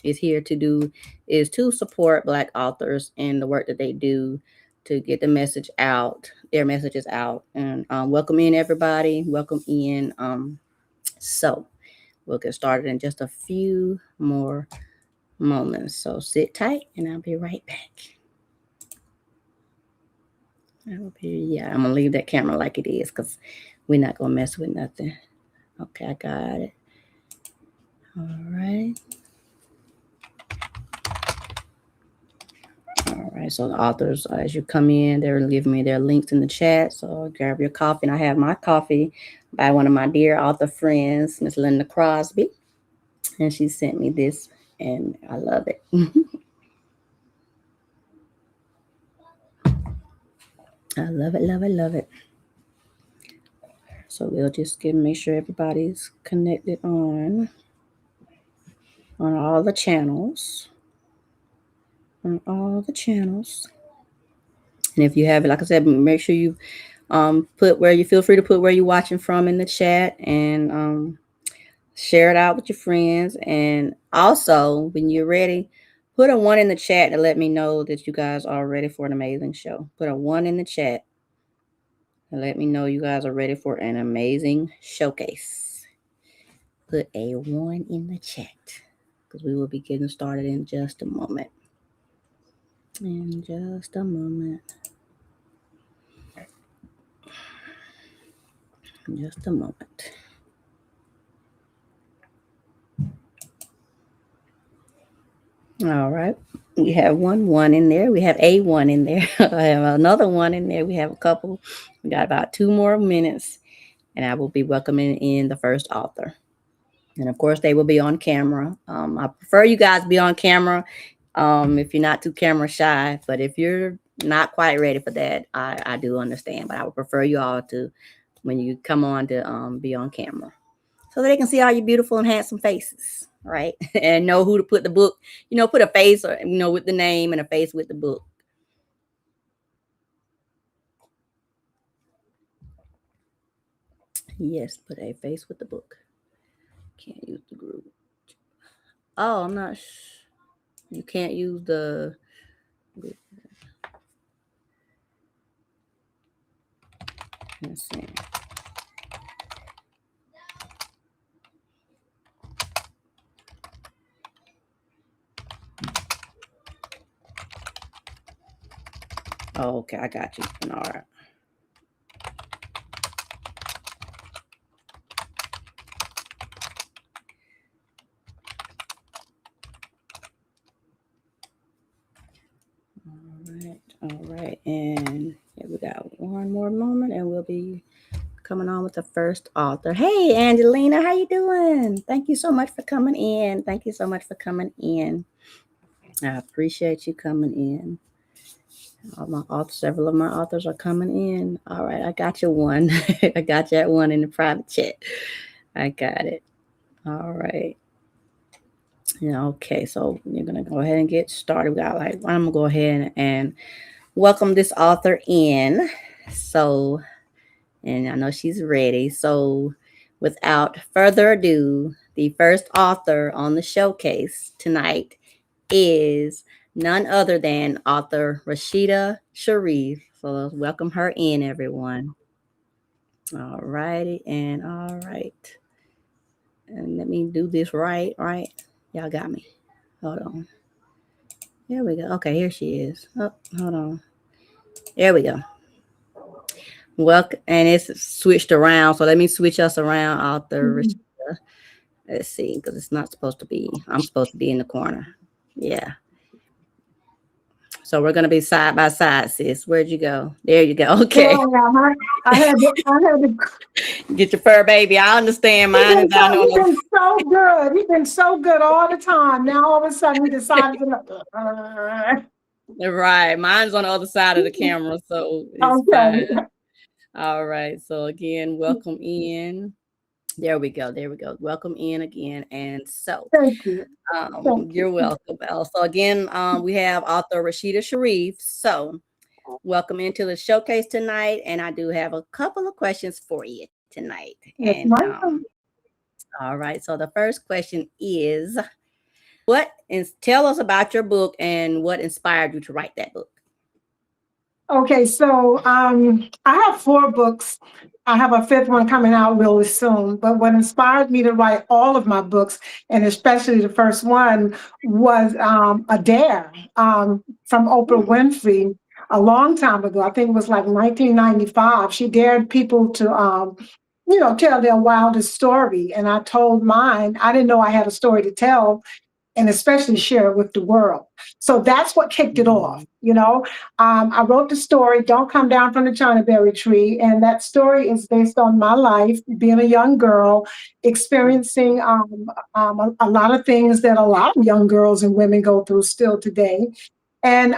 is here to do is to support Black authors and the work that they do to get the message out, their messages out. And welcome in everybody. Welcome in. So we'll get started in just a few more moments. So sit tight and I'll be right back. Yeah, I'm gonna leave that camera like it is because we're not gonna mess with nothing. Okay, I got it. All right. All right, so the authors, as you come in, they're giving me their links in the chat. So grab your coffee, and I have my coffee by one of my dear author friends, Miss Linda Crosby, and she sent me this, and I love it. I love it, love it, love it. So we'll just make sure everybody's connected on all the channels, on all the channels. And if you have it, like I said, make sure you put where you feel free to put where you're watching from in the chat, and share it out with your friends. And also, when you're ready, put a 1 in the chat to let me know that you guys are ready for an amazing show. Put a 1 in the chat and let me know you guys are ready for an amazing showcase. Put a 1 in the chat because we will be getting started in just a moment. In just a moment. Just a moment. All right. We have one in there. We have a 1 in there. I have another 1 in there. We have a couple. We got about 2 more minutes, and I will be welcoming in the first author. And of course, they will be on camera. I prefer you guys be on camera if you're not too camera shy. But if you're not quite ready for that, I do understand. But I would prefer you all to, when you come on, to be on camera so they can see all your beautiful and handsome faces, right? And know who to put the book, put a face or, with the name and a face with the book. Yes, put a face with the book. Can't use the group. Oh, I'm not. You can't use the. Let's see. Oh, okay, I got you. All right. All right, and yeah, we got one more moment, and we'll be coming on with the first author. Hey, Angelina, how you doing? Thank you so much for coming in. Thank you so much for coming in. I appreciate you coming in. All my authors, several of my authors are coming in. All right, I got you one. I got that one in the private chat. I got it. All right. Yeah, okay, so you're gonna go ahead and get started. I'm gonna go ahead and welcome this author in. So, and I know she's ready. So, without further ado, the first author on the showcase tonight is none other than author Rasheedah Sharif. So, let's welcome her in, everyone. All righty, and all right. And let me do this right. Y'all got me. Hold on. There we go. Okay, here she is. Oh, hold on. There we go. Welcome, and it's switched around. So let me switch us around, author. Let's see, because it's not supposed to be. I'm supposed to be in the corner. Yeah. So we're gonna be side by side, sis. Where'd you go? There you go. Okay. Yeah, I had to. Get your fur baby. I understand. Mine is He's been so good. He's been so good all the time. Now all of a sudden he decided to. Right. Mine's on the other side of the camera, so it's Okay. fine. All right. So again, welcome in. There we go. There we go. Welcome in again. And so Thank you. you're welcome, Belle. So again, we have author Rasheedah Sharif. So welcome into the showcase tonight. And I do have a couple of questions for you tonight. Yes, And ma'am. all right. So the first question is, Tell us about your book and what inspired you to write that book. Okay, so I have four books. I have a fifth one coming out really soon. But what inspired me to write all of my books, and especially the first one, was a dare from Oprah Hmm. Winfrey a long time ago. I think it was like 1995. She dared people to, tell their wildest story, and I told mine. I didn't know I had a story to tell, and especially share it with the world. So that's what kicked it off. Hmm. I wrote the story, Don't Come Down from the China Berry Tree. And that story is based on my life, being a young girl, experiencing a lot of things that a lot of young girls and women go through still today. And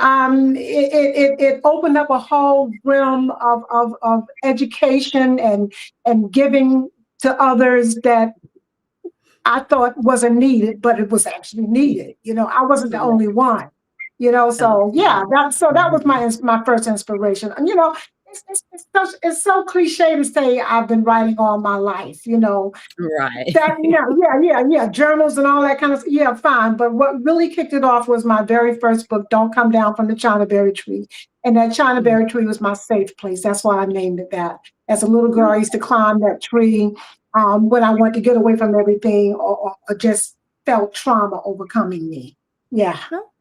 it opened up a whole realm of education and giving to others that I thought wasn't needed, but it was actually needed. I wasn't the only one. So yeah, Okay. that was Mhm. my first inspiration. And it's so cliche to say I've been writing all my life. Right. That yeah, journals and all that kind of yeah, fine. But what really kicked it off was my very first book, Don't Come Down from the China Berry Tree. And that China Mhm. Berry Tree was my safe place. That's why I named it that. As a little girl, I used to climb that tree when I wanted to get away from everything or just felt trauma overcoming me. Yeah.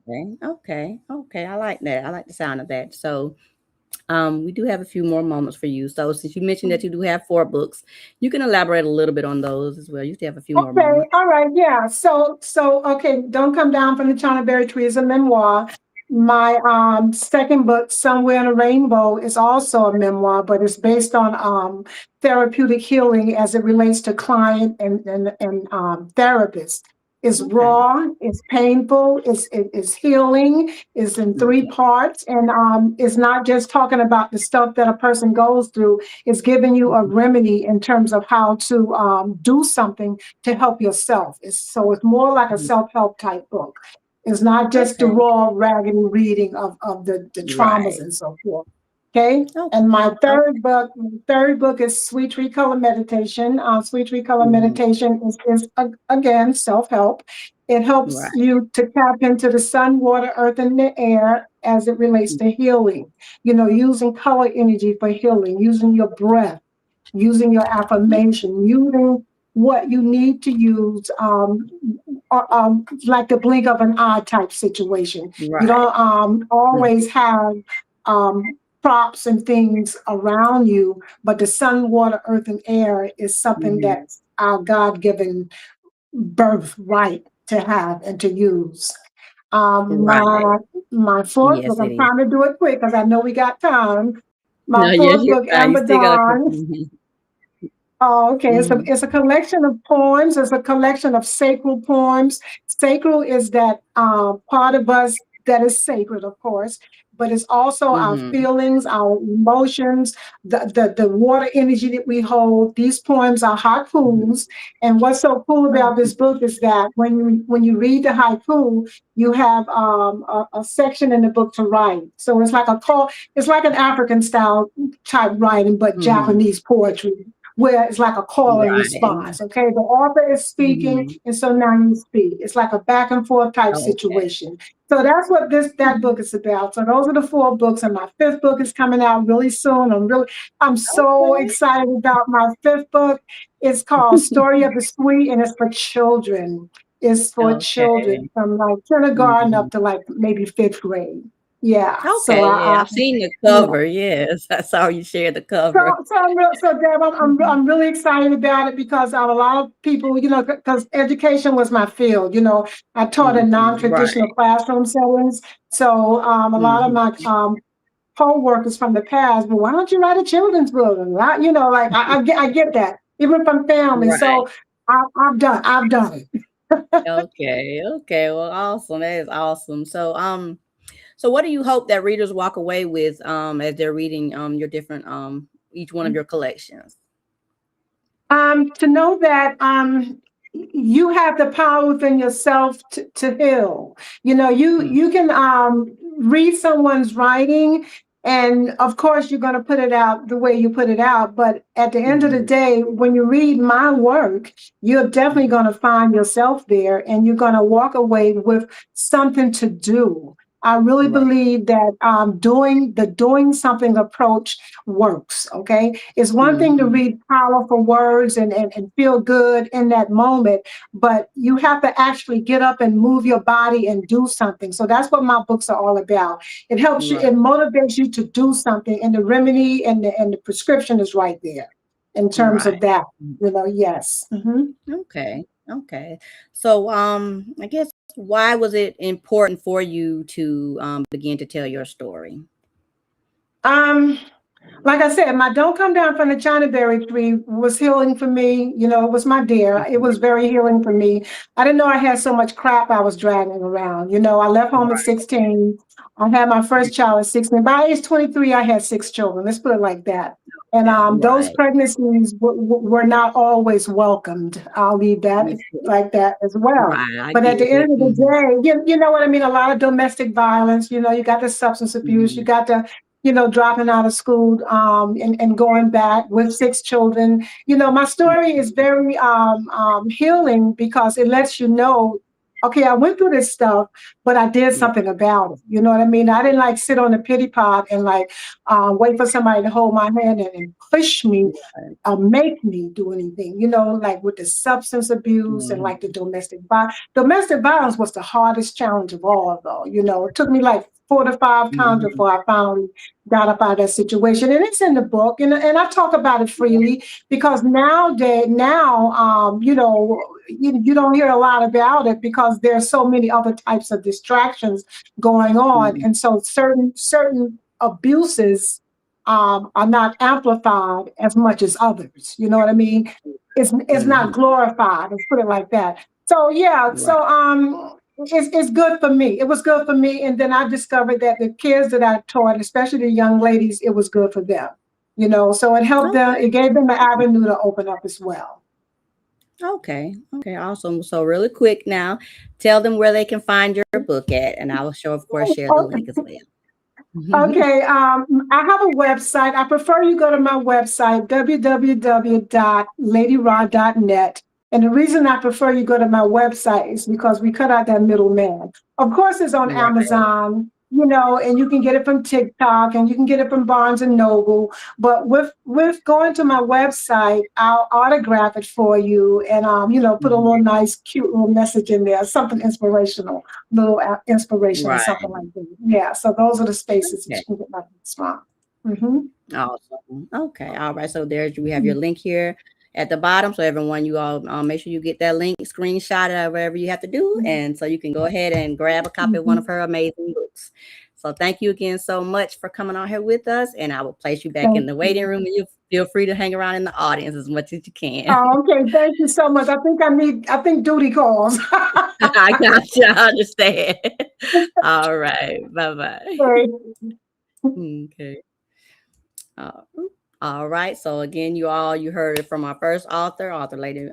Okay. Okay. Okay. I like that. I like the sound of that. So, we do have a few more moments for you. So, since you mentioned that you do have four books, you can elaborate a little bit on those as well. You still have a few more Okay, moments. all right, yeah. So okay, Don't Come Down from the China Berry Tree is a memoir. My second book, Somewhere in a Rainbow, is also a memoir, but it's based on therapeutic healing as it relates to client and therapist. It's Okay. raw, it's painful, it's healing, it's in three Okay. parts, and it's not just talking about the stuff that a person goes through. It's giving you a remedy in terms of how to do something to help yourself. So it's more like a Mhm. self-help type book. It's not just the Okay. raw, raggedy reading of the traumas Right. and so forth. Okay. And Okay. my third book is Sweet Tree Color Meditation. Sweet Tree Color Mhm. Meditation is again self-help. It helps Right. you to tap into the sun, water, earth, and the air as it relates to healing. Using color energy for healing, using your breath, using your affirmation, using what you need to use, like the blink of an eye type situation. You Right. don't always have props and things around you, but the sun, water, earth, and air is something Mhm. that's our God given birthright to have and to use. Um, Right. my my fourth book, Yes, it I'm is. trying to do it quick because I know we got time. No, My yes, fourth you're book, fine. You Amber still got a couple. Dawn. Mhm. Oh, okay. It's a Mhm. it's a collection of poems. It's a collection of sacred poems. Sacred is that part of us that is sacred, of course, but it's also our Mhm. feelings, our emotions, the water energy that we hold. These poems are Mhm. haikus, and what's so cool about this book is that when you read the haiku, you have a section in the book to write. So it's like a call. It's like an African style type writing, but Mhm. Japanese poetry where it's like a call and Right. response. Okay, the author is speaking, Mhm. and so now you speak. It's like a back and forth type Okay. situation. So that's what that Mhm. book is about. So those are the four books, and my fifth book is coming out really soon. I'm so Okay. excited about my fifth book. It's called Story of the Sweet, and it's for children. It's for Okay. children from like kindergarten Mhm. up to like maybe fifth grade. Yeah. So Okay, yeah, I've seen the yeah. cover, yes. I saw you share the So, cover. so Deb, Mhm. I'm really excited about it because a lot of people, because education was my field. I taught in Mhm. non-traditional Right. classroom settings. So, a lot of Mhm. my co-workers from the past, well, why don't you write a children's book? And like I get that, even from family. Right. So, I've done it. Okay, okay, well, awesome, that is awesome. So what do you hope that readers walk away with, as they're reading, your different, each one of your collections? To know that you have the power within yourself to heal. You Mm. can read someone's writing And of course, you're going to put it out the way you put it out. But at the end of the Mhm. day, when you read my work, you're definitely Mhm. going to find yourself there and you're going to walk away with something to do. I really Right. believe that doing something approach works. Okay. It's one thing to Mhm. read powerful words and feel good in that moment, but you have to actually get up and move your body and do something. So that's what my books are all about. It helps you, Right. it motivates you to do something, and the remedy and the prescription is right there in terms of Right. that. Yes. Okay. Okay. So, I guess why was it important for you to begin to tell your story? Um, like I said, my "Don't Come Down from the China Berry Tree" was healing for me. It was my dear. It Mhm. was very healing for me. I didn't know I had so much crap I was dragging around. I left home at Right. 16. I had my first child at 16. By age 23, I had 6 children. Let's put it like that. And Okay. those Right. pregnancies were not always welcomed. I'll leave that Yeah. like that as well. Right. I But at get the it. end of the Mhm. day, you know what I mean? A lot of domestic violence, you got the substance abuse, you Mhm. got the dropping out of school and going back with 6 children. My story is very healing because it lets you know, okay, I went through this stuff, but I did Mhm. something about it. You know what I mean? I didn't like sit on the pity pot and like wait for somebody to hold my hand and push me Right. make me do anything, like with the substance abuse and Mhm. like the domestic violence. Domestic violence was the hardest challenge of all, though. It took me like 4 to 5 times Mhm. before I finally got up out of that situation. And it's in the book, and I talk about it freely because now, you don't hear a lot about it because there's so many other types of distractions going on. Mhm. And so certain abuses are not amplified as much as others. You know what I mean? It's not Mhm. glorified. Let's put it like that. So yeah, Right. it's good for me. It was good for me, and then I discovered that the kids that I taught, especially the young ladies, it was good for them. So it helped them. Okay. It gave them an avenue to open up as well. Okay. Okay. Awesome. So, really quick now, tell them where they can find your book at, and I will show, of course, share the link as well. Okay, I have a website. I prefer you go to my website, www.ladyrod.net. And the reason I prefer you go to my website is because we cut out that middleman. Of course, it's on Right. Amazon, and you can get it from TikTok and you can get it from Barnes and Noble. But with going to my website, I'll autograph it for you and put a Mhm. little nice, cute little message in there, something inspirational, little inspiration or Right. something like that. Yeah, so those are the spaces that Okay. you can get my books from. hmm Awesome. Okay. All right. So there's we have your link here at the bottom. So everyone, you all make sure you get that link, screenshot it, or whatever you have to do, and so you can go ahead and grab a copy of one of hmm her amazing books. So thank you again so much for coming on here with us, and I will place you back in Thank the waiting you. room, and you feel free to hang around in the audience as much as you can. Okay, thank you so much. I think duty calls. I got you. I understand. All right. Bye bye. Okay. Okay. Uh, all right. So again, you heard it from our first author Lady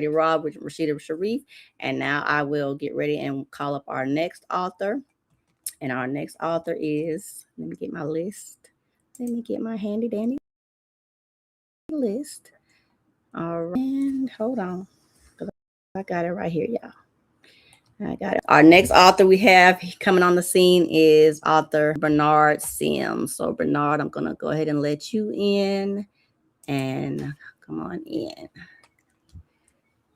Rob with Rasheedah Sharif. And now I will get ready and call up our next author. And our next author is, let me get my list. Let me get my handy dandy list. All right. And hold on. 'Cause I got it right here, y'all. I got it. Our next author we have coming on the scene is author Barnard Sims. So Bernard, I'm gonna go ahead and let you in and come on in.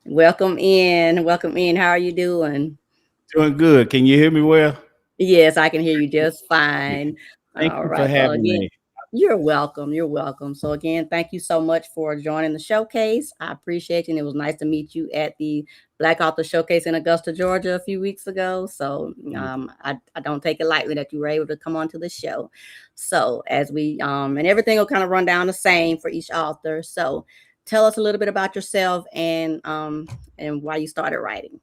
Welcome in. Welcome in. How are you doing? Doing good. Can you hear me well? Yes, I can hear you Yeah. just Yeah. fine. Thank All you for right. So having again, me. you're welcome. You're welcome. So again, thank you so much for joining the showcase. I appreciate you. And it was nice to meet you at the Black Author Showcase in Augusta, Georgia a few weeks ago. So Mm. I don't take it lightly that you were able to come onto the show. So as we and everything will kind of run down the same for each author. So tell us a little bit about yourself and why you started writing.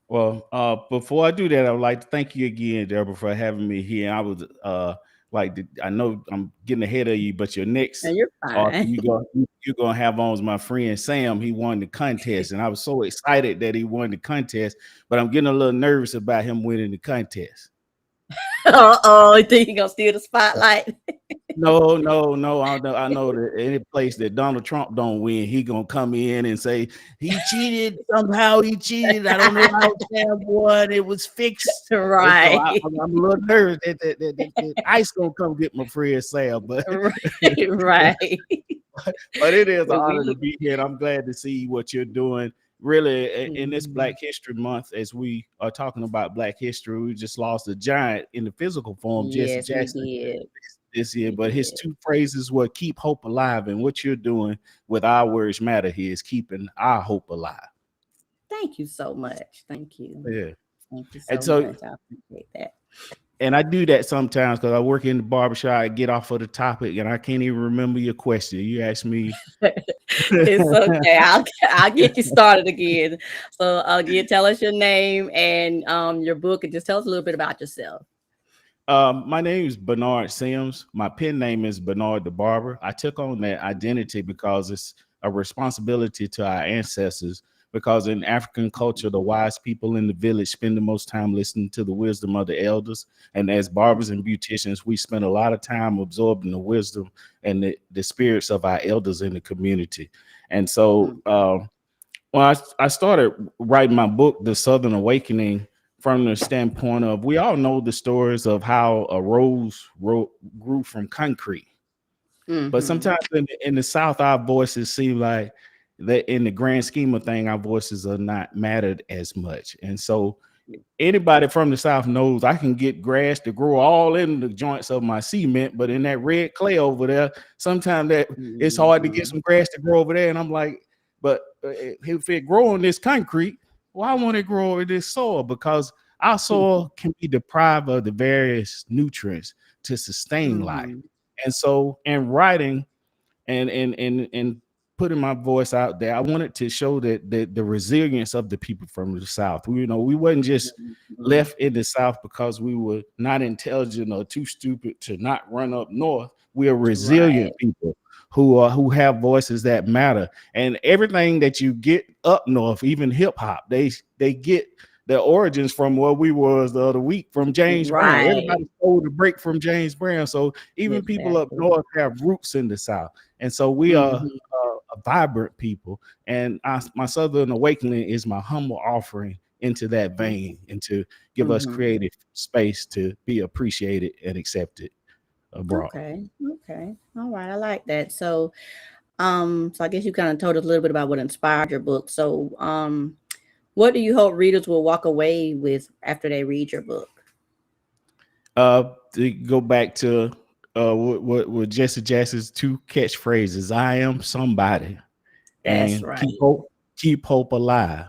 Well, before I do that, I would like to thank you again, Deborah, for having me here. I was I know I'm getting ahead of you, but your next And you're author fine. you're gonna have on is my friend Sam. He won the contest, and I was so excited that he won the contest, but I'm getting a little nervous about him winning the contest. Oh, you think you gonna steal the spotlight? No, no, no. I know that any place that Donald Trump don't win, he gonna come in and say he cheated somehow. He cheated. I don't know how Sam won. It was fixed. And so Right. I'm a little nervous that ICE gonna come get my friend Sam. But Right. but it is an Well, honor to be here, and I'm glad to see what you're doing. Really, in this Mhm. Black History Month, as we are talking about Black history, we just lost a giant in the physical form, Jesse Yes, we Jackson, did. this year. We But his did. two phrases were "keep hope alive," and what you're doing with Our Words Matter here is keeping our hope alive. Thank you so much. Thank you. Yeah, Thank you and so so much. I appreciate that. and I do that sometimes because I work in the barbershop. I get off of the topic and I can't even remember your question. You asked me. It's okay. I'll get you started again. So again, tell us your name and your book, and just tell us a little bit about yourself. My name is Barnard Sims. My pen name is Barnard the Barber. I took on that identity because it's a responsibility to our ancestors. Because in African culture, the wise people in the village spend the most time listening to the wisdom of the elders. And as barbers and beauticians, we spend a lot of time absorbing the wisdom and the spirits of our elders in the community. And so, when I started writing my book, The Southern Awakening, from the standpoint of we all know the stories of how a rose grew from concrete. But Mm-hmm. sometimes in the South, our voices seem like that in the grand scheme of thing, our voices are not mattered as much. And so anybody from the South knows I can get grass to grow all in the joints of my cement, but in that red clay over there, sometimes that it's hard to get Mm-hmm. some grass to grow over there. And I'm like, but if it grow on this concrete, why won't it grow in this soil? Because our soil can be deprived of the various nutrients to sustain life. Mm-hmm. And so in writing, and putting my voice out there, I wanted to show that the resilience of the people from the South. We wasn't just Mm-hmm. left in the South because we were not intelligent or too stupid to not run up north. We are Right. resilient people who have voices that matter. And everything that you get up north, even hip hop, they get their origins from where we was the other week from James Brown. Right. Everybody stole the break from James Brown. So even people up Exactly. north have roots in the South. And so we are Mm-hmm. a vibrant people. And my Southern Awakening is my humble offering into that vein and to give us Mm-hmm. creative space to be appreciated and accepted abroad. Okay. Okay. All right. I like that. So I guess you kind of told us a little bit about what inspired your book. So what do you hope readers will walk away with after they read your book? To go back to what Jesse Jackson's two catchphrases: "I am somebody," That's and right. keep hope alive.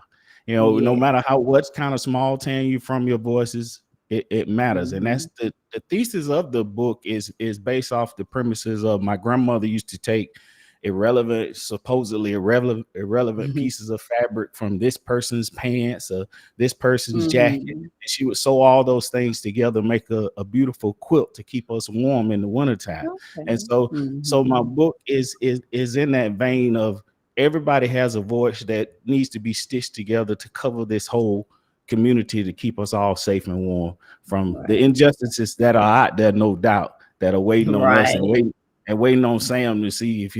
No Yeah. matter how what kind of small town you from, your voices it matters, and Mm-hmm. that's the thesis of the book is based off the premises of my grandmother used to take supposedly irrelevant pieces of fabric from this person's pants or this person's jacket, Mm-hmm. and she would sew all those things together, make a beautiful quilt to keep us warm in the wintertime. And Okay. so my Mm-hmm. book is in that vein of everybody has a voice that needs to be stitched together to cover this whole community to keep us all safe and warm from the Right. injustices that are out there, no doubt, that are waiting on us Right. and waiting on Sam to see if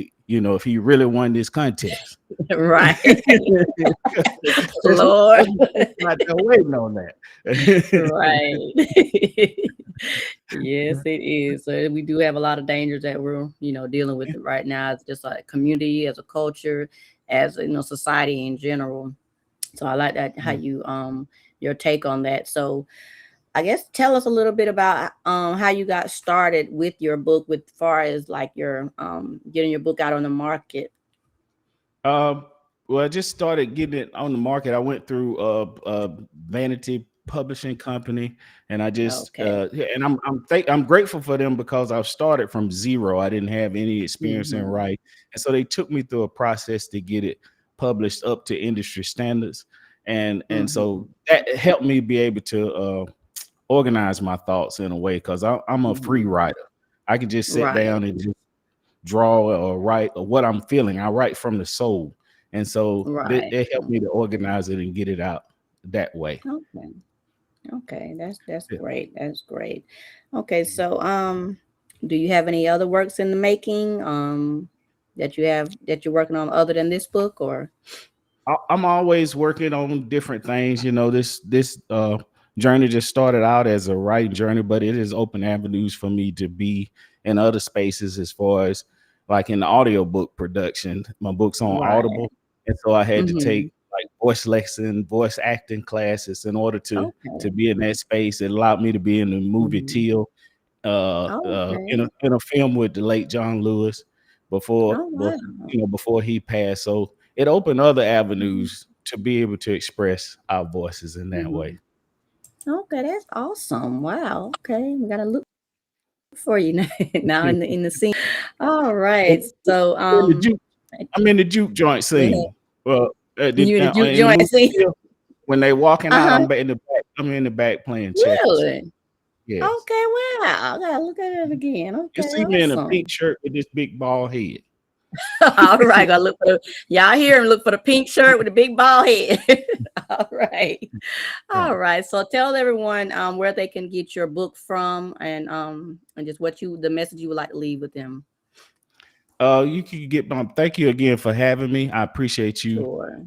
he really won this contest. Right. There's Lord. people out there waiting on that. Right. Yes, it is. So we do have a lot of dangers that we're, dealing with right now. It's just like community, as a culture, as society in general. So I like that how you your take on that. So I guess tell us a little bit about how you got started with your book, with far as like your getting your book out on the market. Um, well, I just started getting it on the market. I went through a vanity publishing company, and I just Okay. yeah, and I'm grateful for them because I started from zero. I didn't have any experience in Mm-hmm. writing, and so they took me through a process to get it published up to industry standards, and Mm-hmm. so that helped me be able to organize my thoughts in a way because I'm a free Mm-hmm. writer. I can just sit Right. down and just draw or write or what I'm feeling. I write from the soul. And so Right. they helped me to organize it and get it out that way. Okay. Okay, that's Yeah. great. That's great. Okay, so do you have any other works in the making that you're working on other than this book or I'm always working on different things. You know, this journey just started out as a writing journey, but it has opened avenues for me to be in other spaces as far as like in the audiobook production. My book's on right? Audible, and so I had to Mm-hmm. take like voice lesson, voice acting classes in order to Okay. be in that space. It allowed me to be in the movie Mm-hmm. Teal, Okay. in a film with the late John Lewis Oh wow. before he passed. So it opened other Mhm. avenues to be able to express our voices in that way. Mhm. Okay, that's awesome. Wow. Okay, we gotta look for you now, now in the scene. All right. And So in the juke, I'm in the juke joint go ahead. scene. Well, You in the juke in the joint movie scene? Teal, when they walking out, Uh-huh. in the back. I'm in the back playing checkers. Really? Yes, Okay, wow. I gotta look at it again. you Okay, see me in a pink awesome. shirt with this big bald head. All right, gotta look for y'all hear him look for the pink shirt with the big bald head. All right. All Right. right. So tell everyone where they can get your book from and just what you the message you would like to leave with them. You can get my thank you again for having me. I appreciate you Sure.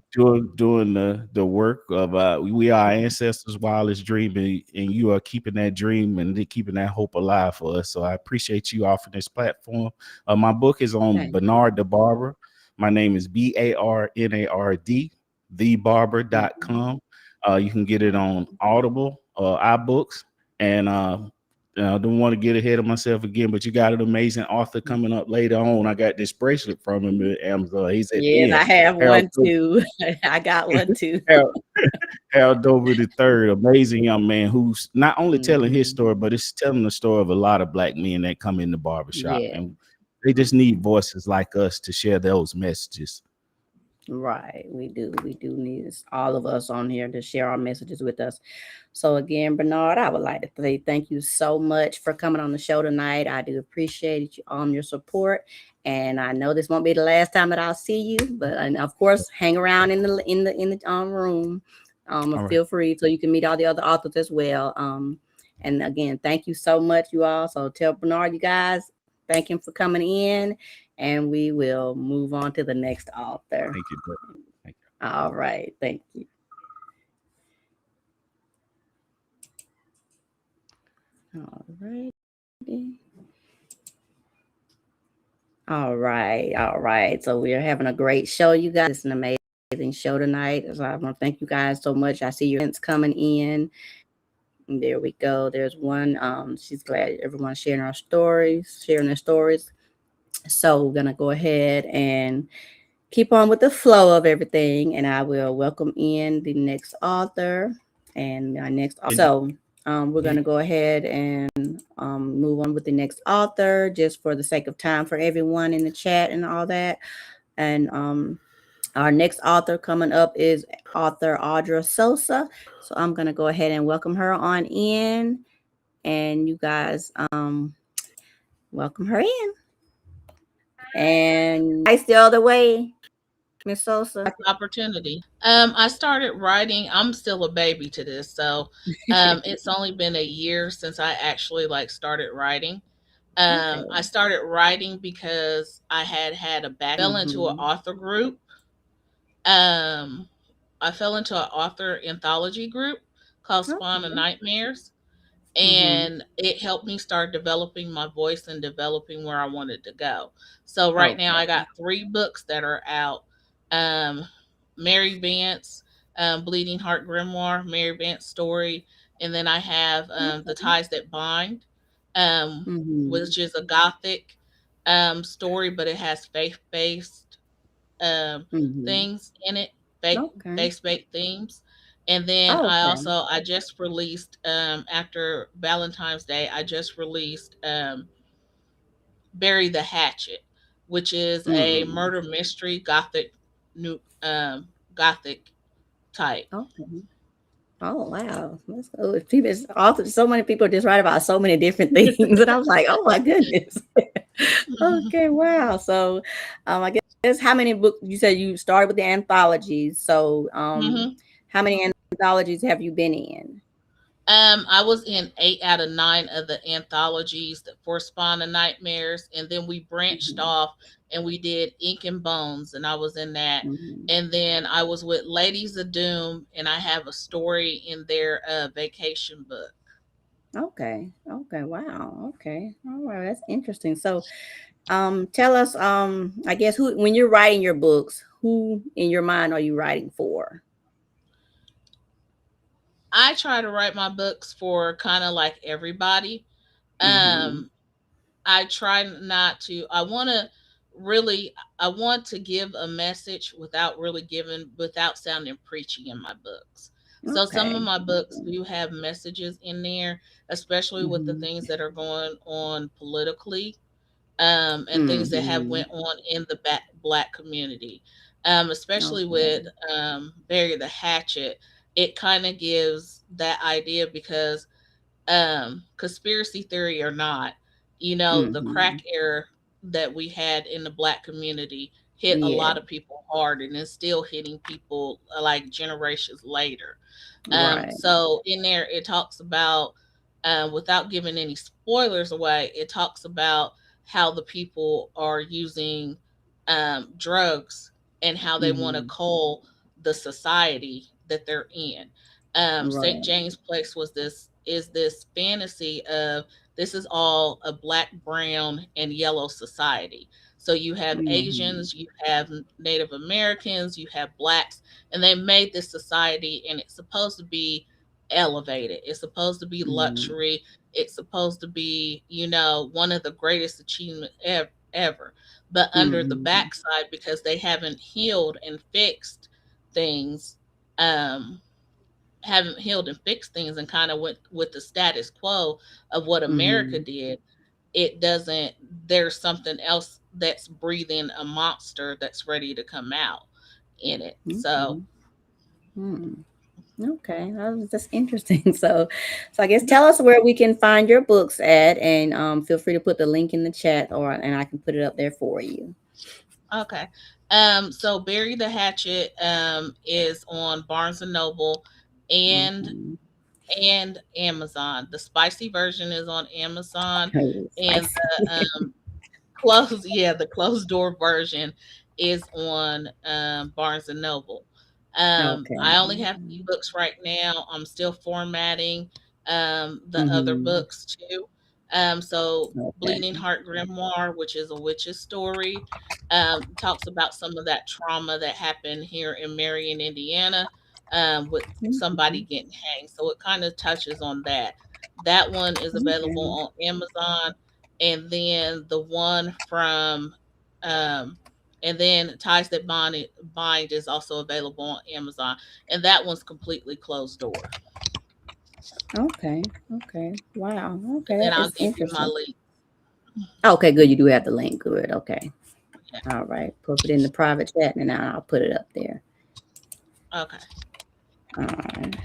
doing the work of we are ancestors' wildest dream, and you are keeping that dream and keeping that hope alive for us. So I appreciate you offering this platform. My book is on Thank Barnard the Barber. My name is Barnard, you. thebarbber.com. You can get it on Audible, iBooks, and I don't want to get ahead of myself again, but you got an amazing author coming up later on. I got this bracelet from him at Amazon. He's at Yes, Ben I have Harold one too. I got one too. Harold, Harold Dover the third, amazing young man who's not only telling his Mhm. story, but it's telling the story of a lot of black men that come in the barbershop, Yeah. and they just need voices like us to share those messages. Right. We do. We do need all of us on here to share our messages with us. So again, Bernard, I would like to say thank you so much for coming on the show tonight. I do appreciate you, your support, and I know this won't be the last time that I'll see you. But and of course, hang around in the room. All right. Feel free so you can meet all the other authors as well. And again, thank you so much, you all. So tell Bernard, you guys, thank him for coming in, and we will move on to the next author. Thank you, bro. Thank All right, thank you. All right. All right, all right. So we are having a great show, you guys. It's an amazing show tonight. So I want to thank you guys so much. I see your hints coming in. And there we go. There's one. She's glad everyone's sharing their stories. So we're gonna go ahead and keep on with the flow of everything, and I will welcome in the next author and my next. you. So we're gonna go ahead and move on with the next author, just for the sake of time for everyone in the chat and all that. And our next author coming up is author Audra Sosa. So I'm gonna go ahead and welcome her on in, and you guys welcome her in. And I the other way, Miss Sosa. Opportunity. I started writing. I'm still a baby to this, so it's only been a year since I actually like started writing. I Okay. started writing because I had a back fell into an Mm-hmm. author group. Um, I fell into an author anthology group called Spawn of Okay. Nightmares, Mm-hmm. and it helped me start developing my voice and developing where I wanted to go. So right now I Okay. got 3 books that are out. Um, Mary Vance, Bleeding Heart Grimoire, Mary Vance story, and then I have The Okay. Ties That Bind, um, Mm-hmm. which is a gothic story, but it has faith based um, Mm-hmm. things in it, faith Okay. based themes. And then Okay. I just released after Valentine's Day, I just released Bury the Hatchet, which is a Mm-hmm. murder mystery new gothic type. Okay. Oh wow. That's cool. People authors, so many people just write about so many different things. And I was like, oh my goodness. Okay, wow. So I guess how many books you said you started with the anthologies. So hmm how many anthologies have you been in? I was in 8 out of 9 of the anthologies that for Spawn of Nightmares, and then we branched Mhm. off and we did Ink and Bones, and I was in that. Mhm. And then I was with Ladies of Doom, and I have a story in their vacation book. Okay. Okay. Wow. Okay. All right. That's interesting. So, tell us, I guess who, when you're writing your books, who in your mind are you writing for? I try to write my books for kind of like everybody. Mm-hmm. Um, I try not to. Really, I want to give a message without really giving, without sounding preachy in my books. So some of Okay. my books Okay. do have messages in there, especially with the Mm-hmm. things that are going on politically, and things that have Mm-hmm. went on in the black community, especially with Okay. Bury the Hatchet. It kind of gives that idea because conspiracy theory or not, the Mm-hmm. crack era that we had in the black community hit a Yeah. lot of people hard and is still hitting people like generations later. Right. So in there, it talks about, without giving any spoilers away, it talks about how the people are using drugs and how they want to Mm-hmm. cull the society that they're in. St. Right. James Place is this fantasy of this is all a black, brown, and yellow society. So you have Mm-hmm. Asians, you have Native Americans, you have blacks, and they made this society, and it's supposed to be elevated. It's supposed to be Mm-hmm. luxury. It's supposed to be, one of the greatest achievements ever. But under the Mm-hmm. backside, because they haven't healed and fixed things, um, haven't healed and fixed things and kind of went with the status quo of what America Mm-hmm. did, it doesn't, there's something else that's breathing a monster that's ready to come out in it. So Okay. Hmm. Okay, that's interesting. So I guess tell us where we can find your books at, and feel free to put the link in the chat, or and I can put it up there for you. okay. So Bury the Hatchet is on Barnes and Noble and Okay. Amazon. The spicy version is on Amazon, Oh, and spicy. the closed door version is on Barnes and Noble. Okay. I only have ebooks right now. I'm still formatting the other Mm-hmm. books too. So Okay. Bleeding Heart Grimoire, which is a witch's story, talks about some of that trauma that happened here in Marion, Indiana, with somebody Mhm. getting hanged. So it kind of touches on that. That one is available Okay. on Amazon, and then the one from um and then Ties That Bind is also available on Amazon, and that one's completely closed door. Okay. Okay. Wow. And Okay, then that I'll is give you my interesting. link. Okay, good. You do have the link. Good. Okay. Yeah. All right. Put it in the private chat, and I'll put it up there. Okay. All right.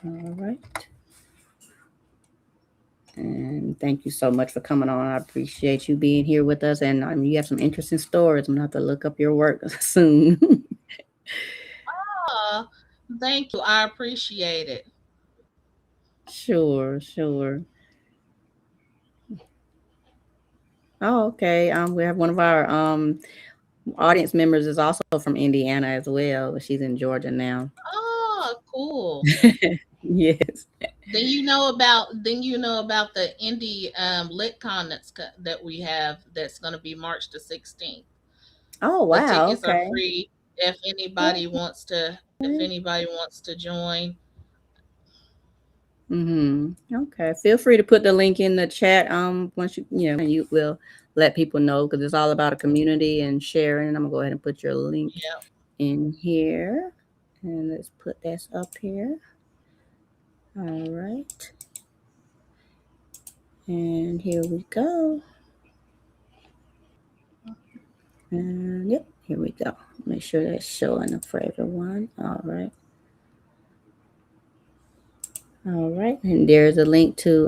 All right. And thank you so much for coming on. I appreciate you being here with us. And you have some interesting stories. I'm gonna have to look up your work soon. Oh, thank you. I appreciate it. Sure, sure. Oh, okay. We have one of our audience members is also from Indiana as well, but she's in Georgia now. Oh, cool. Yes. Then you know about the indie LitCon that we have that's going to be March the 16th. Oh, The wow. tickets are Okay. free if anybody wants to join. Mm-hmm. Okay. Feel free to put the link in the chat. Once and you will let people know because it's all about a community and sharing. And I'm gonna go ahead and put your link Yep. in here, and let's put this up here. All right, and here we go. And yep, here we go. Make sure that's showing up for everyone. All right. All right, and there's a link to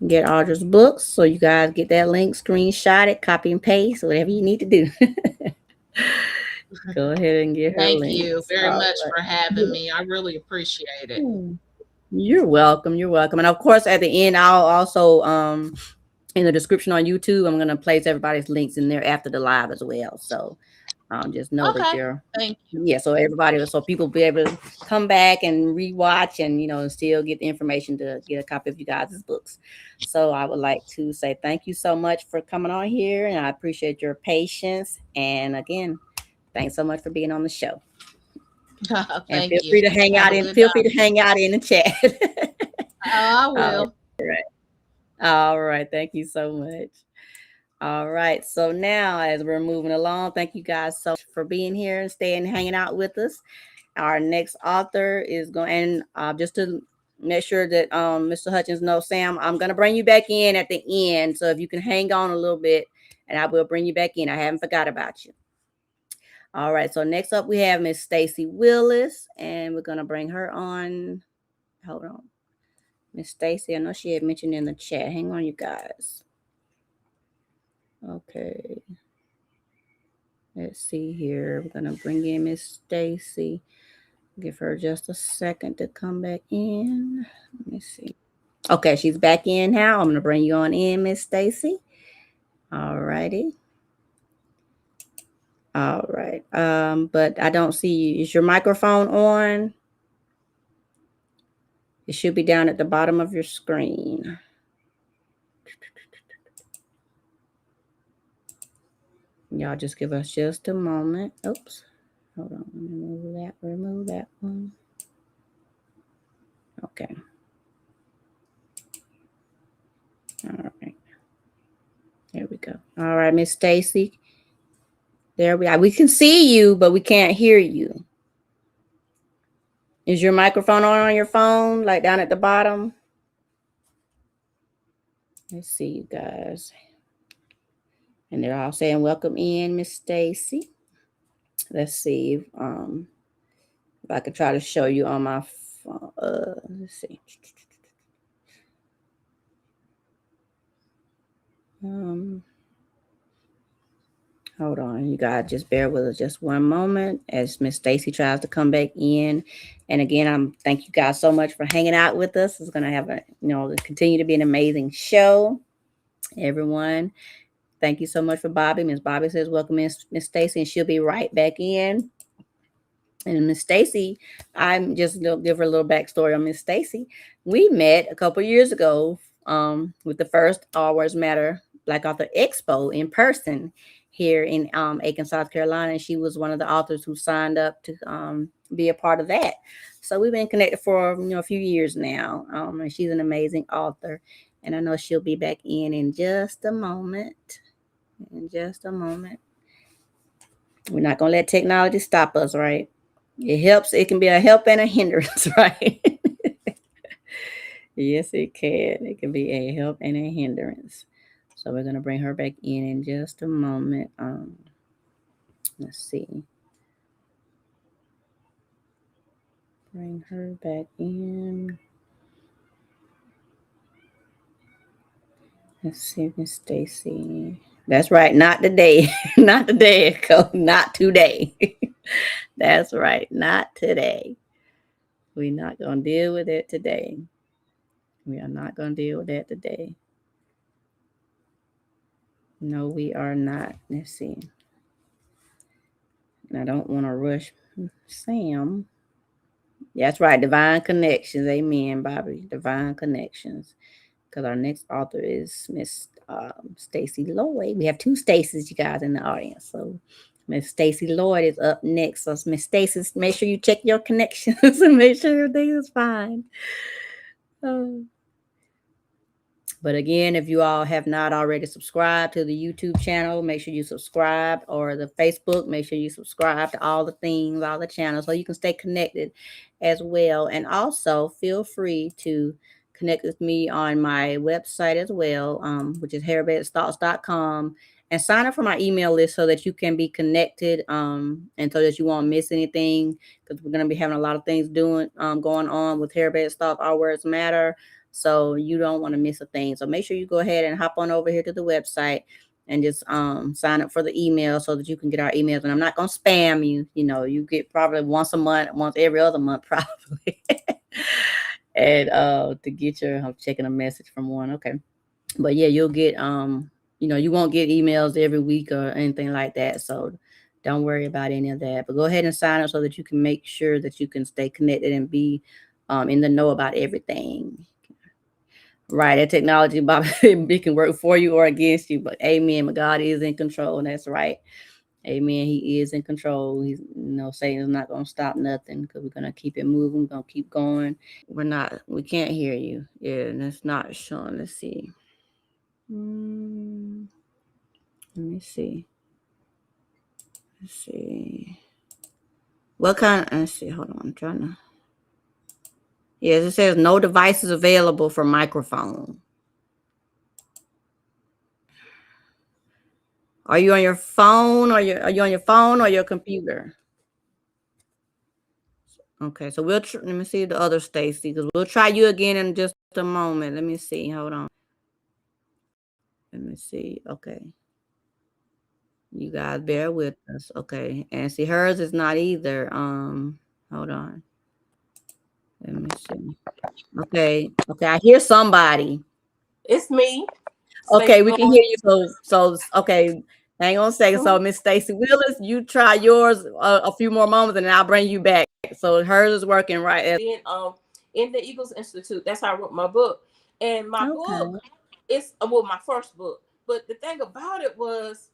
get Audra's books. So you guys get that link, screenshot it, copy and paste, whatever you need to do. Go ahead and get her Thank you links. very All much for having right. me. I really appreciate it. You're welcome. You're welcome. And of course, at the end, I'll also in the description on YouTube, I'm gonna place everybody's links in there after the live as well. So just know that Okay. you're Thank you. so people be able to come back and rewatch and still get the information to get a copy of you guys' books. So I would like to say thank you so much for coming on here, and I appreciate your patience. And again, thanks so much for being on the show. And Thank feel you. free to hang Have out a in good feel night. free to hang out in the chat. I All will. right. All right. Thank you so much. All right. So now, as we're moving along, thank you guys so much for being here and staying hanging out with us. Our next author is going, and just to make sure that Mr. Hutchins knows, Sam, I'm going to bring you back in at the end. So if you can hang on a little bit, and I will bring you back in. I haven't forgot about you. All right. So next up, we have Miss Stacy Willis, and we're going to bring her on. Hold on. Miss Stacy, I know she had mentioned in the chat. Hang on, you guys. Okay. Let's see here. We're going to bring in Miss Stacy. Give her just a second to come back in. Let me see. Okay, she's back in now. I'm going to bring you on in, Miss Stacy. All righty. All right. But I don't see you. Is your microphone on? It should be down at the bottom of your screen. Y'all just give us just a moment. Oops. Hold on. Remove that one. Okay. All right. There we go. All right, Miss Stacy. There we are. We can see you, but we can't hear you. Is your microphone on your phone, like down at the bottom? Let's see, you guys. And they're all saying, welcome in, Miss Stacy. Let's see if I could try to show you on my phone. Let's see. Hold on, you guys, just bear with us just one moment as Miss Stacy tries to come back in. And again, thank you guys so much for hanging out with us. It's gonna have continue to be an amazing show. Everyone, thank you so much for Bobby. Miss Bobby says, welcome Miss Stacy, and she'll be right back in. And Miss Stacy, I'm just give her a little backstory on Miss Stacy. We met a couple years ago with the first All Words Matter Black Author Expo in person here in Aiken, South Carolina. And she was one of the authors who signed up to be a part of that. So we've been connected for a few years now. And she's an amazing author. And I know she'll be back in just a moment. In just a moment. We're not going to let technology stop us, right? It helps. It can be a help and a hindrance, right? Yes, it can. It can be a help and a hindrance. So we're going to bring her back in just a moment. Let's see. Bring her back in. Let's see, Miss Stacy. That's right. Not today. Not today, Echo. Not today. That's right. Not today. We're not going to deal with it today. We are not going to deal with that today. No, we are not. Let's see. And I don't want to rush Sam. That's right. Divine connections. Amen, Bobby. Divine connections. Because our next author is Miss Stacy Lloyd. We have two Stacys, you guys, in the audience. So Miss Stacy Lloyd is up next. So Miss Stacy, make sure you check your connections and make sure everything is fine. But again, if you all have not already subscribed to the YouTube channel, make sure you subscribe, or the Facebook, make sure you subscribe to all the things, all the channels, so you can stay connected as well. And also feel free to connect with me on my website as well, which is hairbedthoughts.com, and sign up for my email list so that you can be connected and so that you won't miss anything, because we're going to be having a lot of things going on with Hairbed Thoughts, Our Words Matter. So you don't want to miss a thing. So make sure you go ahead and hop on over here to the website and just sign up for the email so that you can get our emails. And I'm not gonna spam you. You know, you get probably once a month, once every other month, probably. And to get your, I'm checking a message from one. Okay. But yeah, you'll get you know, you won't get emails every week or anything like that. So don't worry about any of that. But go ahead and sign up so that you can make sure that you can stay connected and be in the know about everything. Right, that technology, Bob, it can work for you or against you, but amen. But God is in control, and that's right. Amen. He is in control. He's, you know, Satan's not going to stop nothing because we're going to keep it moving. We're going to keep going. We can't hear you. Yeah, and it's not showing. Let's see. Let me see. Let's see. What kind? Let's see. Hold on. I'm trying to. Yes, it says no devices available for microphone. Are you on your phone or are you on your phone or your computer? Okay, so let me see the other Stacy because we'll try you again in just a moment. Let me see. Hold on. Let me see. Okay. You guys bear with us. Okay. And see, hers is not either. Hold on. Let me see. Okay. Okay. I hear somebody. It's me. Okay, Stacey we can hear Lawrence. you. So okay. Hang on a second. So Miss Stacy Willis, you try yours a few more moments and then I'll bring you back. So hers is working right. Then in the Eagles Institute, that's how I wrote my book. And my book Okay. is well, my first book. But the thing about it was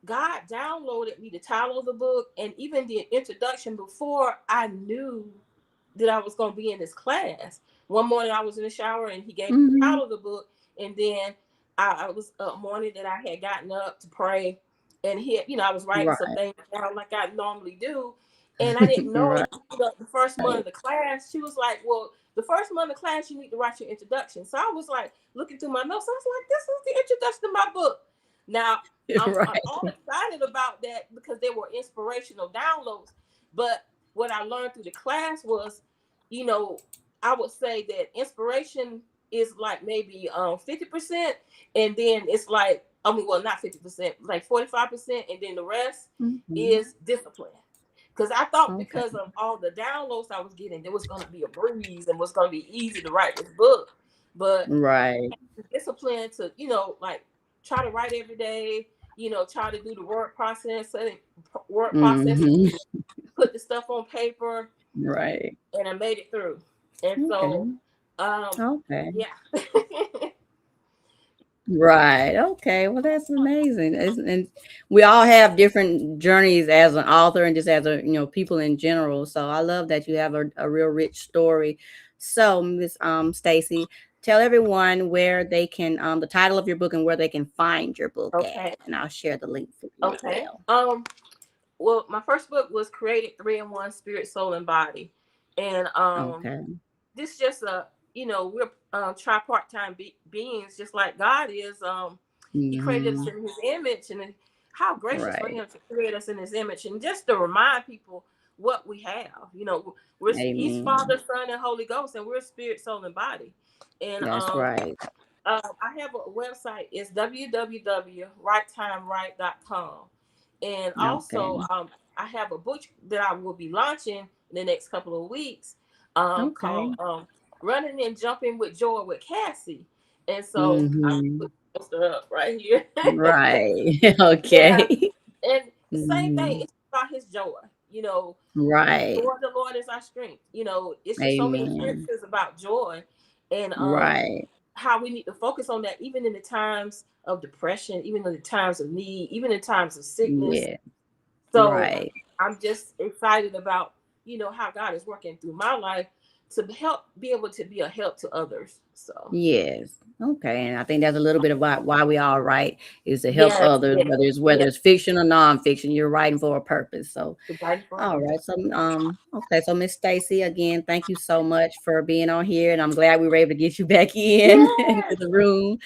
God downloaded me the title of the book and even the introduction before I knew that I was going to be in this class. One morning I was in the shower and he gave me the title of the book. And then I was a morning that I had gotten up to pray. And he, I was writing some Right. things down like I normally do. And I didn't know Right. the first month of the class, she was like, well, the first month of the class, you need to write your introduction. So I was like looking through my notes. I was like, this is the introduction to my book. Now, I'm Right. all excited about that because they were inspirational downloads. But what I learned through the class was, I would say that inspiration is like maybe 50%, and then it's like, not 50%, like 45%, and then the rest is discipline. Because I thought Okay. because of all the downloads I was getting, there was going to be a breeze and was going to be easy to write this book. But Right. discipline to, like try to write every day, try to do the word processing, put the stuff on paper. Right. And I made it through. And Okay. so, Okay. yeah. Right. Okay. Well, that's amazing. And we all have different journeys as an author and just as people in general. So I love that you have a real rich story. So Miss Stacy, tell everyone where they can the title of your book and where they can find your book Okay. at. And I'll share the link for you as well. Well, my first book was Created 3-in-1 Spirit, Soul, and Body. And Okay. this just we're tripartite beings, just like God is. He created us in his image, and how gracious for him to create us in his image. And just to remind people what we have, he's Father, Son, and Holy Ghost, and we're spirit, soul, and body. And That's right. I have a website. It's www.righttimeright.com. And also, I have a book that I will be launching in the next couple of weeks called Running and Jumping with Joy with Cassie. And so I put the poster up right here. Right. Okay. Yeah. And the same thing, it's about his joy. Right. The joy of the Lord is our strength. It's just so many Amen. scriptures about joy. And Right. how we need to focus on that, even in the times of depression, even in the times of need, even in times of sickness. Yeah. So Right. I'm just excited about, how God is working through my life to be able to be a help to others. So Yes. Okay. And I think that's a little bit of why we all write is to help yes, others, whether it's fiction or nonfiction, you're writing for a purpose. So all right. So okay. So Miss Stacy, again, thank you so much for being on here. And I'm glad we were able to get you back in into the room.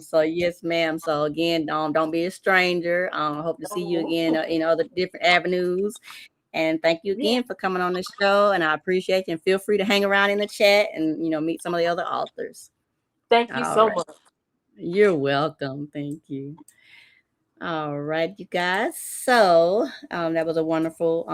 So yes, ma'am. So again, don't be a stranger. I hope to see you again in other different avenues. And thank you Yeah. again for coming on the show. And I appreciate you. And feel free to hang around in the chat and, meet some of the other authors. Thank you All so right. much. You're welcome. Thank you. All right, you guys. So that was a wonderful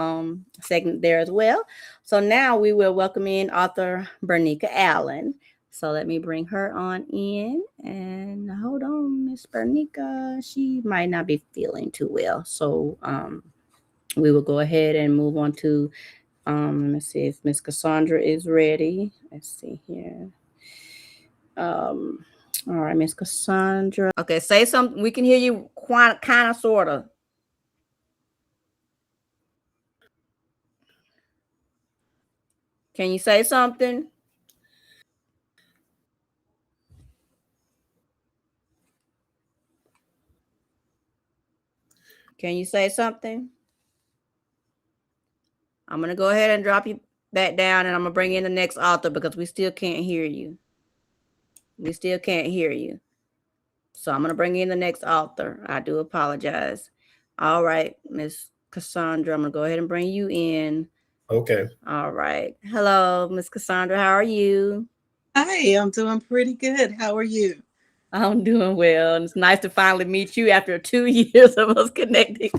segment there as well. So now we will welcome in author Bernica Allen. So let me bring her on in. And hold on, Miss Bernica. She might not be feeling too well. So we will go ahead and move on to let me see if Miss Cassandra is ready. Let's see here. Um, all right, Miss Cassandra. Okay, say something. We can hear you kind of, sort of. Can you say something? Can you say something? I'm going to go ahead and drop you back down and I'm going to bring in the next author because we still can't hear you. We still can't hear you. So I'm going to bring in the next author. I do apologize. All right, Miss Cassandra, I'm going to go ahead and bring you in. Okay. All right. Hello, Miss Cassandra. How are you? Hi, I'm doing pretty good. How are you? I'm doing well. And it's nice to finally meet you after 2 years of us connecting.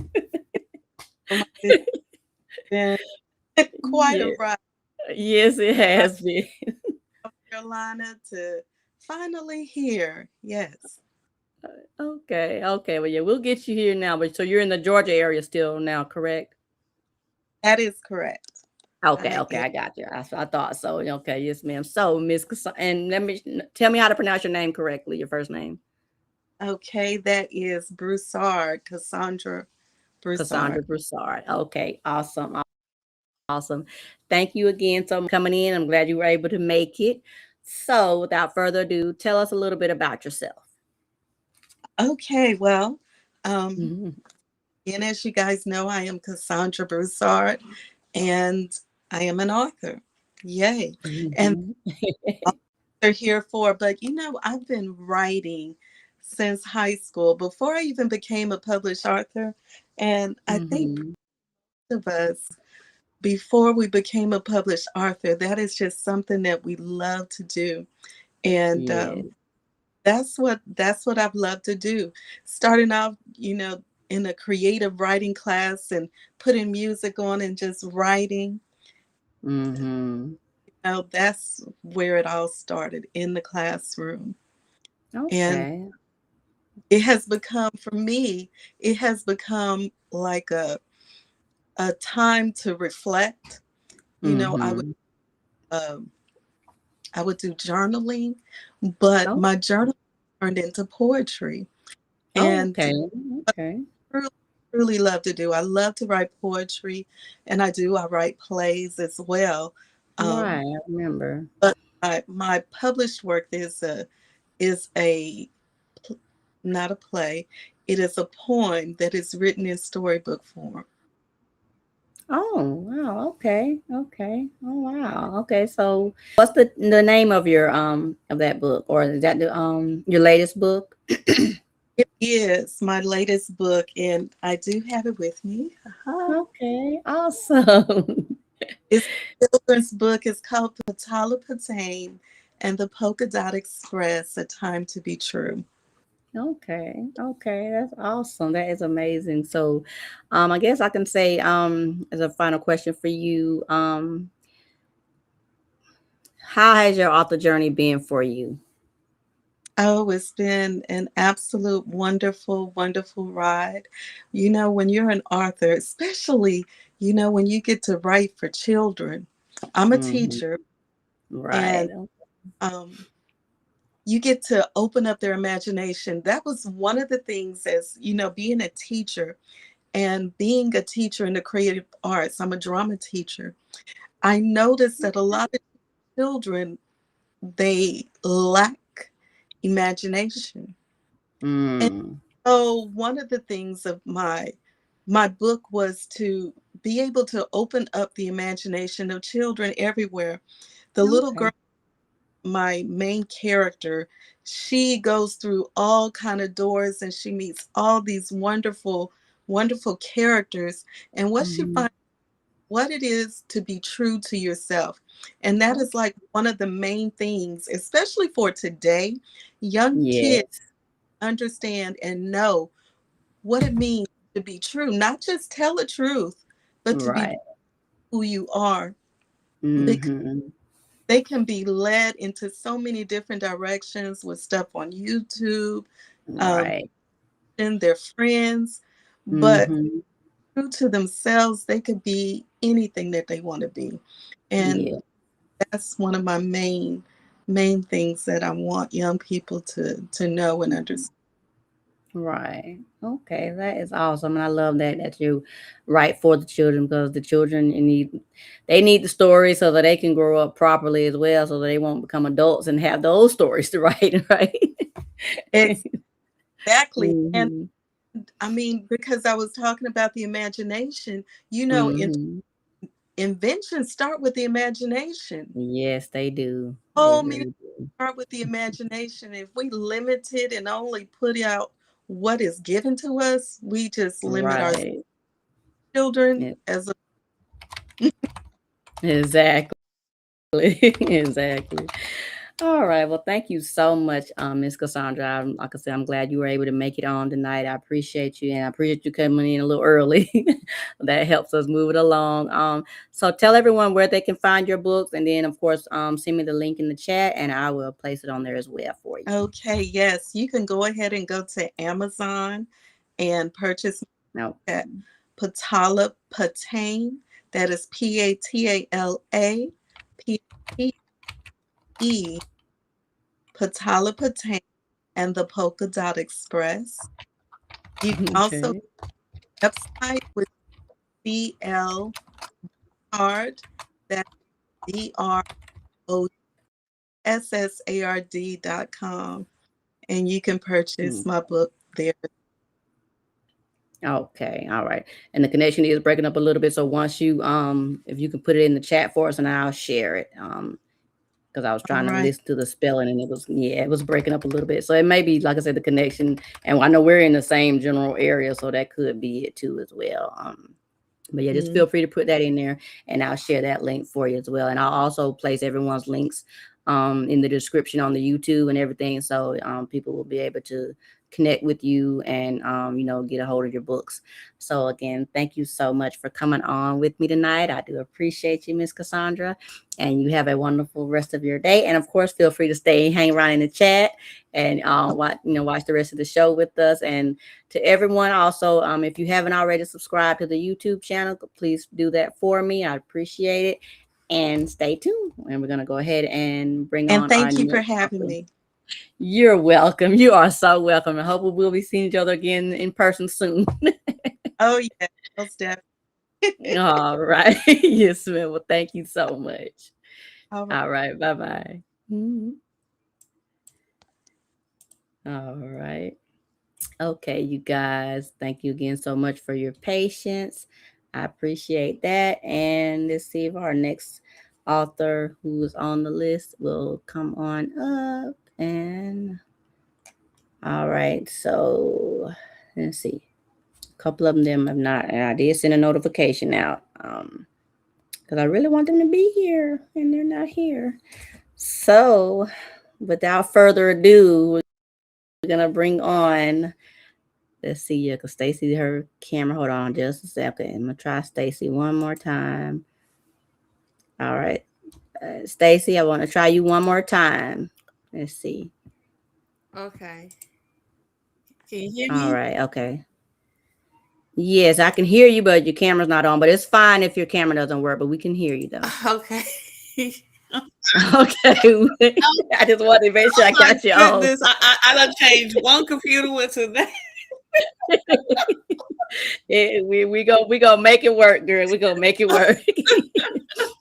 Oh my goodness, it's been quite a Yeah. ride Yes, it from has been. South Carolina to finally here. Yes, Okay. Okay. Well, yeah, we'll get you here now. But so you're in the Georgia area still now, correct? that is correct. Okay. I Okay. am. I got you. I thought so. Okay. Yes, ma'am. So, Miss and tell me how to pronounce your name correctly. Your first name, Okay, that is Broussard, Cassandra Cassandra Broussard. Broussard. Okay. Awesome. Awesome. Thank you again for coming in. I'm glad you were able to make it. So, without further ado, tell us a little bit about yourself. Okay, well, um, Mhm. and as you guys know, I am Cassandra Broussard, and I am an author. Yay! And Mhm. they're here for, but I've been writing since high school before I even became a published author. And I think Mhm. most of us, before we became a published author, that is just something that we love to do. And Yeah. that's what I've loved to do. Starting off, in a creative writing class and putting music on and just writing. Mhm. That's where it all started, in the classroom. And Okay. it has become, for me, it has become like a time to reflect. You know, I would Mhm. um, I would do journaling, but Oh, my journal turned into poetry, and okay. Okay. truly, truly love to do. I love to write poetry, and I write plays as well. Right. Um, I remember. but my published work is not a play. It is a poem that is written in storybook form. Oh, wow. Okay. Okay. Oh, wow. Okay. So, what's the name of that book, or is that the your latest book? It is my latest book, and I do have it with me. Okay. Awesome. It's a children's book. It's called Patala Patain and the Polka Dot Express, A Time to Be True. Okay. Okay. That's awesome. That is amazing. So, I guess I can say as a final question for you, how has your author journey been for you? Oh, it's been an absolute wonderful, wonderful ride. When you're an author, especially, when you get to write for children. I'm a Hmm. teacher, Right. and um, you get to open up their imagination. That was one of the things, as being a teacher and being a teacher in the creative arts. I'm a drama teacher. I noticed that a lot of children, they lack imagination. And Mm. so one of the things of my book was to be able to open up the imagination of children everywhere. The little Okay. girl, my main character, she goes through all kind of doors and she meets all these wonderful, wonderful characters. And what she Mhm. finds what it is to be true to yourself. And that is like one of the main things, especially for today. Young kids Yes. understand and know what it means to be true, not just tell the truth, but to be Right. who you are. Because Mm-hmm. they can be led into so many different directions with stuff on YouTube, um, Right. and their friends, but Mm-hmm. true to themselves, they could be anything that they want to be. And Yeah. that's one of my main things that I want young people to know and understand. Right. Okay, that is awesome, and I love that you write for the children because the children need the story so that they can grow up properly as well, so that they won't become adults and have those stories to write. Right. Exactly. And Mm-hmm. I mean, because I was talking about the imagination, Mm-hmm. inventions start with the imagination. Yes, they do. They Oh, many really do. start with the imagination. If we limit it and only put out what is given to us, we just limit our Right. children Yeah, as a exactly. Exactly. All right. Well, thank you so much, Miss Cassandra. Like I said, I'm glad you were able to make it on tonight. I appreciate you, and I appreciate you coming in a little early. That helps us move it along. So tell everyone where they can find your books, and then, of course, send me the link in the chat, and I will place it on there as well for you. Okay, yes, you can go ahead and go to Amazon and purchase No. at Patala Patane. That is Patala Patala Patane and the Polka Dot Express. You can also Okay. website with BL card. That's DROSSARD.com. And you can purchase my book there. Okay, all right. And the connection is breaking up a little bit. So once you if you can put it in the chat for us and I'll share it. Because I was All trying to right. listen to the spelling and it was breaking up a little bit. So it may be, like I said, the connection. And I know we're in the same general area, so that could be it too as well. But yeah, just Mm. feel free to put that in there and I'll share that link for you as well. And I'll also place everyone's links in the description on the YouTube and everything. So people will be able to connect with you and, get a hold of your books. So again, thank you so much for coming on with me tonight. I do appreciate you, Miss Cassandra, and you have a wonderful rest of your day. And of course, feel free to stay and hang around in the chat and watch the rest of the show with us. And to everyone also, if you haven't already subscribed to the YouTube channel, please do that for me. I appreciate it. And stay tuned. And we're going to go ahead and bring And on our thank you for next having author. me. You're welcome. You are so welcome. I hope we'll be seeing each other again in person soon. Oh, yeah, most definitely. All right. Yes, ma'am. Well, thank you so much. All right. All right. Bye-bye. Mhm. All right. Okay, you guys. Thank you again so much for your patience. I appreciate that. And let's see if our next author who is on the list will come on up. And all right. So let's see. A couple of them have not, and I did send a notification out because I really want them to be here, and they're not here. So, without further ado, we're gonna bring on. Let's see, yeah, because Stacy, her camera. Hold on, just a second. I'm gonna try Stacy one more time. All right, Stacy, I want to try you one more time. Let's see. Okay. Can you hear All me? right, okay. Yes, I can hear you, but your camera's not on. But it's fine if your camera doesn't work. But we can hear you though. Okay. Okay. I just wanted to make sure Oh I my got you on. goodness. I done changed one computer with that. We gonna make it work, girl. We gonna make it work.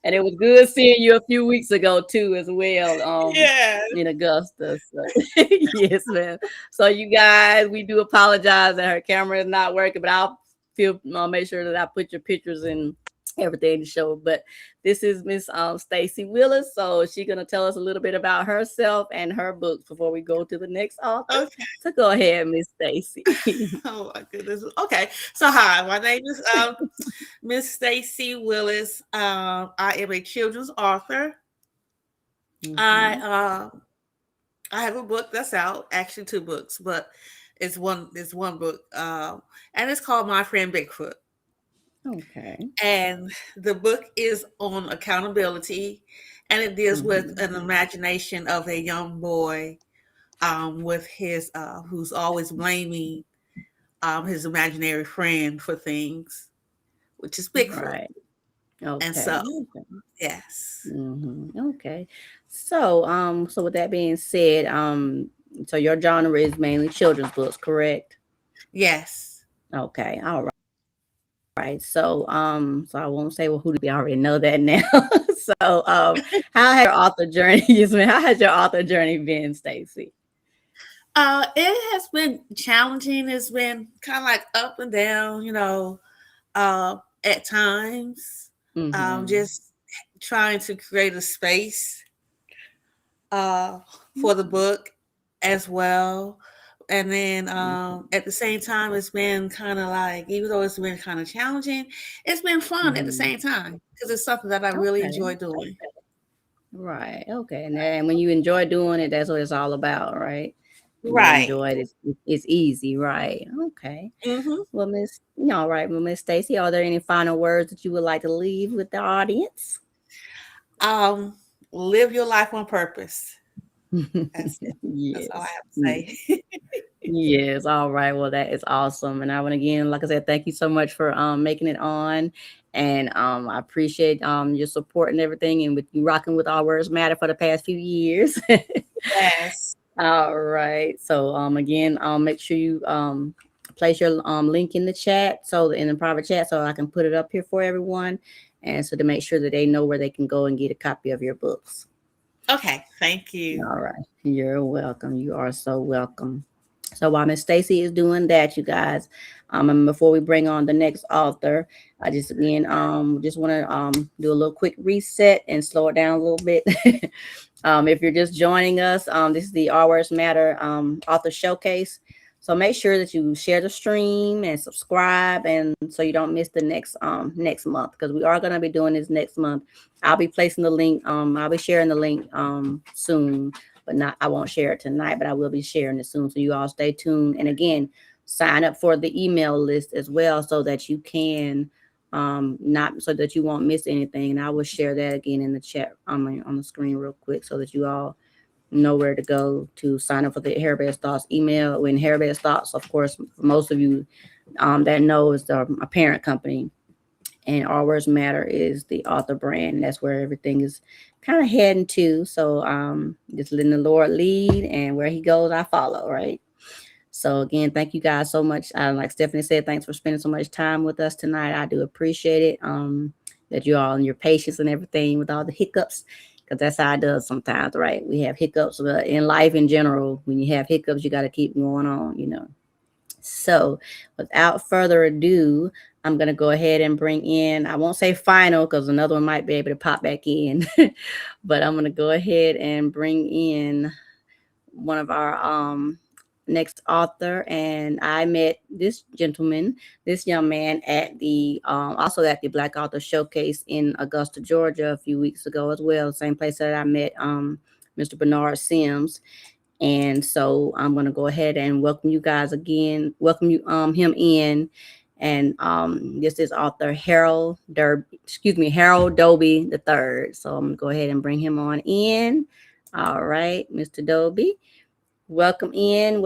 And it was good seeing you a few weeks ago too, as well. Yeah. In Augusta. So, yes, ma'am. So you guys, we do apologize that her camera is not working, but I'll make sure that I put your pictures in everything to show. But this is Miss Stacy Willis, so she's gonna tell us a little bit about herself and her books before we go to the next author. Okay. So go ahead, Miss Stacy. Oh my goodness. Okay. So hi, my name is Miss Stacy Willis. I am a children's author. Mhm. I have a book that's out, actually two books, but it's one book. And it's called My Friend Bigfoot. Okay. And the book is on accountability, and it deals with an imagination of a young boy with his who's always blaming his imaginary friend for things, which is Bigfoot. Right. Okay. And so, Okay. yes. Okay. So, so with that being said, so your genre is mainly children's books, correct? Yes. Okay. All right. Right. So I won't say who to be. I already know that now. So, how has your author journey? Yes, ma'am. How has your author journey been, Stacy? It has been challenging. It's been kind of like up and down, at times. Just trying to create a space for the book as well. And then at the same time, it's been kind of like, even though it's been kind of challenging, it's been fun at the same time because it's something that I really Okay. enjoy doing. Right. Okay. And when you enjoy doing it, that's what it's all about, right? When you Right. enjoy it, it's easy, right? Okay. Mm-hmm. Well, all right. Well, Miss Stacy, are there any final words that you would like to leave with the audience? Live your life on purpose. That's it. Yes. That's all I have to say. Yes. All right. Well, that is awesome. And I want again, like I said, thank you so much for making it on. And I appreciate your support and everything, and with you rocking with All Words Matter for the past few years. Yes. All right. So again, make sure you place your link in the chat, so in the private chat, so I can put it up here for everyone, and so to make sure that they know where they can go and get a copy of your books. Okay. Thank you. All right. You're welcome. You are so welcome. So while Miss Stacy is doing that, you guys, and before we bring on the next author, I just again just want to do a little quick reset and slow it down a little bit. If you're just joining us, this is the All Words Matter author showcase. So make sure that you share the stream and subscribe, and so you don't miss the next month, because we are going to be doing this next month. I'll be placing the link. I'll be sharing the link soon, but I won't share it tonight, but I will be sharing it soon. So you all stay tuned. And again, sign up for the email list as well, so that you can not so that you won't miss anything. And I will share that again in the chat on the screen real quick, so that you all know where to go to sign up for the Hair Best Thoughts email. When Hair Best Thoughts, of course, for most of you that know, is a parent company, and All Words Matter is the author brand. That's where everything is kind of heading to. So just letting the Lord lead, and where he goes, I follow, right? So again, thank you guys so much. Like Stephanie said, thanks for spending so much time with us tonight. I do appreciate it. That you all and your patience and everything with all the hiccups, because that's how it does sometimes, right? We have hiccups in life in general. When you have hiccups, you got to keep going on. So without further ado, I'm going to go ahead and bring in, I won't say final, because another one might be able to pop back in, but I'm going to go ahead and bring in one of our next author. And I met this young man at the also at the Black Author Showcase in Augusta, Georgia, a few weeks ago as well. Same place that I met Mr. Barnard Sims. And so I'm going to go ahead and welcome you guys again. Welcome him in. And this is author Harold Dobie III. So I'm going to go ahead and bring him on in. All right, Mr. Dobie. Welcome in,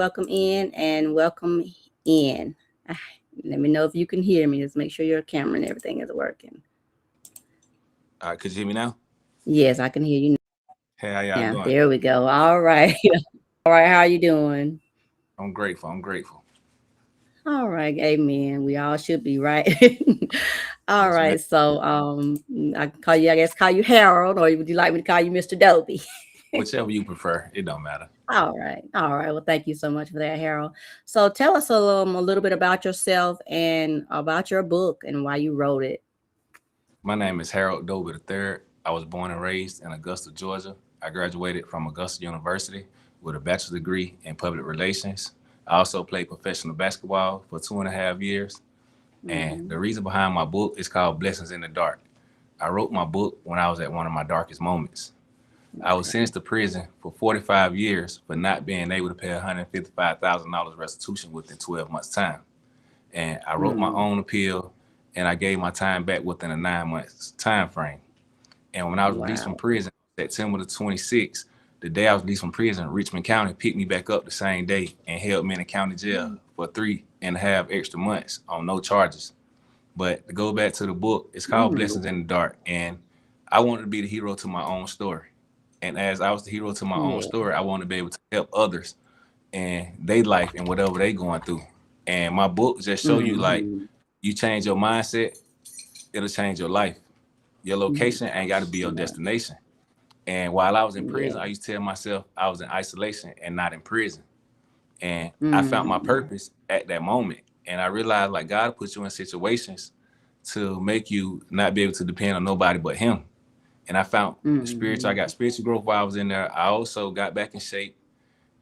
and welcome in. Let me know if you can hear me. Just make sure your camera and everything is working. All right, could you hear me now? Yes, I can hear you Hey, how y'all doing? There we go. All right. All right, how are you doing? I'm grateful. All right, amen. We all should be, right? All Yes, right. ma'am. So I call you Harold, or would you like me to call you Mr. Dobie? Whichever you prefer. It don't matter. All right. Well, thank you so much for that, Harold. So tell us a little bit about yourself and about your book and why you wrote it. My name is Harold Dober III. I was born and raised in Augusta, Georgia. I graduated from Augusta University with a bachelor's degree in public relations. I also played professional basketball for 2.5 years. And the reason behind my book is called Blessings in the Dark. I wrote my book when I was at one of my darkest moments. I was sentenced to prison for 45 years for not being able to pay $155,000 restitution within 12 months' time. And I wrote my own appeal, and I gave my time back within a 9 months time frame. And when I was released from prison, September the 26th, the day I was released from prison, Richmond County picked me back up the same day and held me in the county jail for 3.5 extra months on no charges. But to go back to the book, it's called Blessings in the Dark. And I wanted to be the hero to my own story. And as I was the hero to my own story, I wanted to be able to help others and their life and whatever they going through. And my book just show you, like, you change your mindset, it'll change your life. Your location ain't got to be your destination. And while I was in prison, I used to tell myself I was in isolation and not in prison. And I found my purpose at that moment. And I realized, like, God put you in situations to make you not be able to depend on nobody but him. And I found I got spiritual growth while I was in there. I also got back in shape,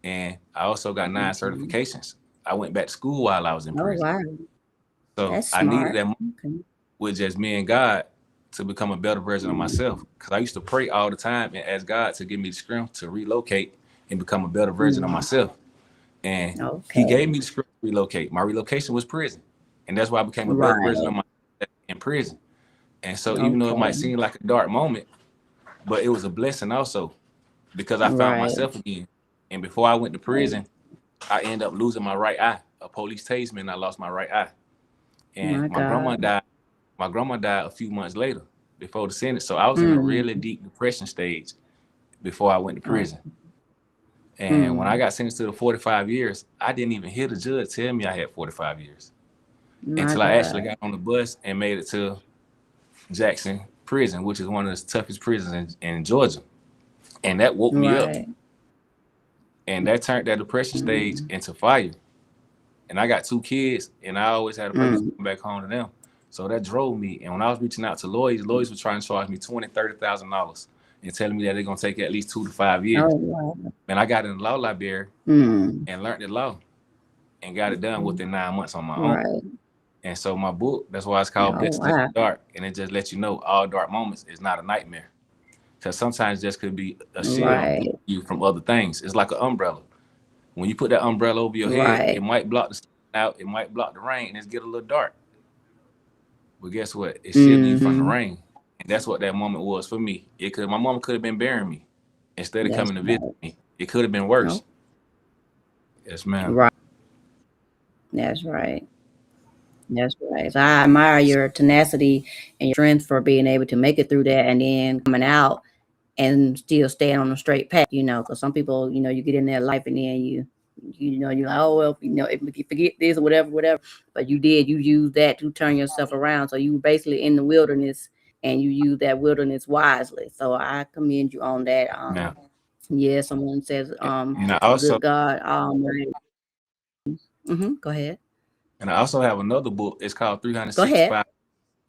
and I also got 9 certifications. I went back to school while I was in prison. Wow. So That's I needed smart. that moment with just me and God to become a better version of myself. Because I used to pray all the time and ask God to give me the strength to relocate and become a better version of myself. And he gave me the strength to relocate. My relocation was prison. And that's why I became a better version of myself in prison. And so even though it might seem like a dark moment, but it was a blessing also, because I found myself again. And before I went to prison, I ended up losing my right eye. A police tased me and I lost my right eye. And my grandma died. My grandma died a few months later before the sentence. So I was in a really deep depression stage before I went to prison. And when I got sentenced to the 45 years, I didn't even hear the judge tell me I had 45 years until I actually got on the bus and made it to Jackson prison, which is one of the toughest prisons in Georgia. And that woke me up. And that turned that depression stage into fire. And I got 2 kids, and I always had a purpose to come back home to them. So that drove me. And when I was reaching out to lawyers were trying to charge me $20,000, $30,000 and telling me that they're going to take at least 2 to 5 years. And I got in the law library and learned the law and got it done within 9 months on my own. And so my book, that's why it's called Blessings in the Dark. And it just lets you know all dark moments is not a nightmare. Because sometimes just could be a shield you from other things. It's like an umbrella. When you put that umbrella over your head, it might block the sun out, it might block the rain, and it's get a little dark. But guess what? It's shielding you from the rain. And that's what that moment was for me. My mom could have been burying me instead of coming to visit me. It could have been worse. Yes, ma'am. Right. That's right. That's right. So I admire your tenacity and your strength for being able to make it through that and then coming out and still staying on the straight path, because some people, you get in their life and then you're like, oh, well, if you forget this or whatever, but you used that to turn yourself around. So you were basically in the wilderness and you used that wilderness wisely. So I commend you on that. Someone says, also, good God. Go ahead. And I also have another book. It's called 365. Go ahead.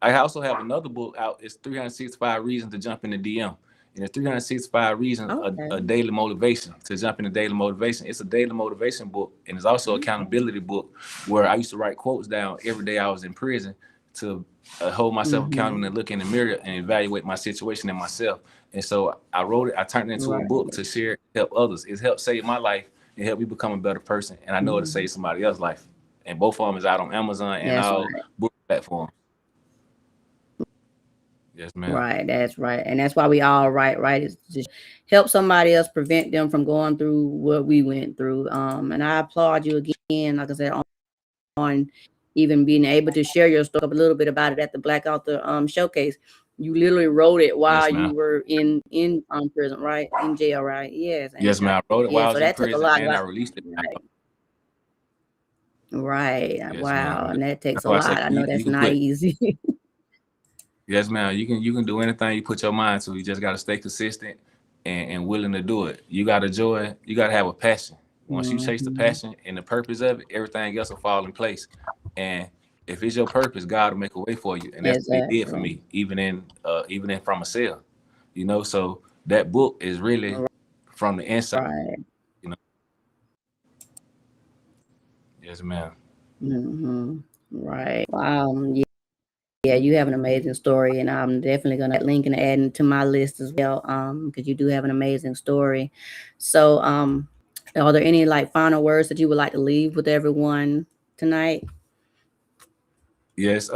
I also have another book out. It's 365 Reasons to Jump in the DM. And it's 365 Reasons, a daily motivation to jump into daily motivation. It's a daily motivation book. And it's also an accountability book where I used to write quotes down every day I was in prison to hold myself accountable and look in the mirror and evaluate my situation and myself. And so I turned it into a book to share, help others. It's helped save my life and help me become a better person. And I know it'll save somebody else's life. And both of them is out on Amazon and all book platforms. Yes, ma'am. Right, that's right. And that's why we all right? Is just help somebody else, prevent them from going through what we went through. And I applaud you again, like I said, on even being able to share your story a little bit about it at the Black Author Showcase. You literally wrote it while you were in prison, right? In jail, right? Yes. Yes, ma'am. I wrote it while I was in prison and I released it. Right. Yes, wow. ma'am. And that takes a lot. I know that's not easy. Yes, ma'am. You can do anything you put your mind to. You just got to stay consistent and willing to do it. You got to joy. You got to have a passion. Once you chase the passion and the purpose of it, everything else will fall in place. And if it's your purpose, God will make a way for you. And that's what He did for Exactly. me, even in from a cell. You know, so that book is really from the inside. Right. You know. Yes, ma'am. Right. Yeah, you have an amazing story, and I'm definitely gonna link and add it to my list as well. Because you do have an amazing story. So, are there any like final words that you would like to leave with everyone tonight? Yes,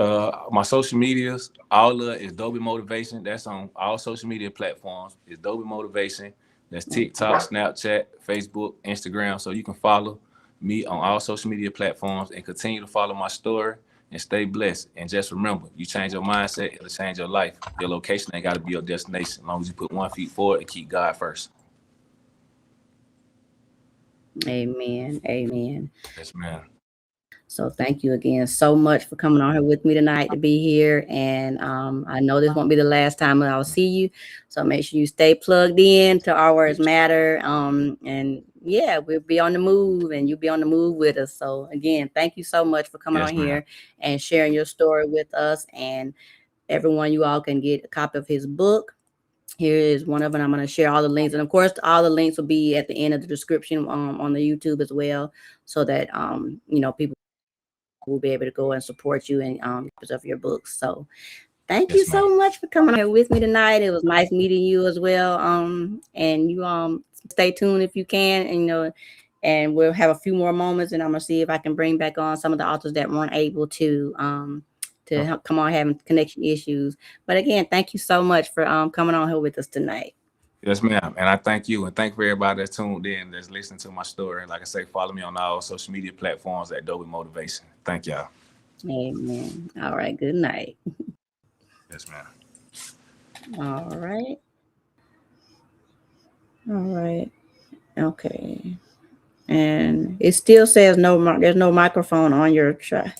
my social medias, all of it is Dolby Motivation. That's on all social media platforms. It's Dolby Motivation. That's TikTok, Snapchat, Facebook, Instagram. So you can follow me on all social media platforms and continue to follow my story and stay blessed. And just remember, you change your mindset, it'll change your life. Your location ain't got to be your destination. As long as you put 1 foot forward and keep God first. Amen. Amen. Yes, ma'am. So thank you again so much for coming on here with me tonight to be here. And I know this won't be the last time that I'll see you. So make sure you stay plugged in to Our Words Matter. And yeah, we'll be on the move and you'll be on the move with us. So again, thank you so much for coming Yes, on ma'am. here and sharing your story with us. And everyone, you all can get a copy of his book. Here is one of them. I'm going to share all the links. And of course, all the links will be at the end of the description on the YouTube as well. So that, people will be able to go and support you and of your books. So thank you Yes, ma'am. so much for coming here with me tonight. It was nice meeting you as well. And you stay tuned if you can, and and we'll have a few more moments, and I'm gonna see if I can bring back on some of the authors that weren't able to help come on having connection issues. But again, thank you so much for coming on here with us tonight. Yes, ma'am. And I thank you and thank for everybody that's tuned in, that's listening to my story. Like I say, follow me on all social media platforms at Dolby Motivation. Thank y'all. Amen. All right. Good night. Yes, ma'am. All right. All right. Okay. And it still says there's no microphone on your track.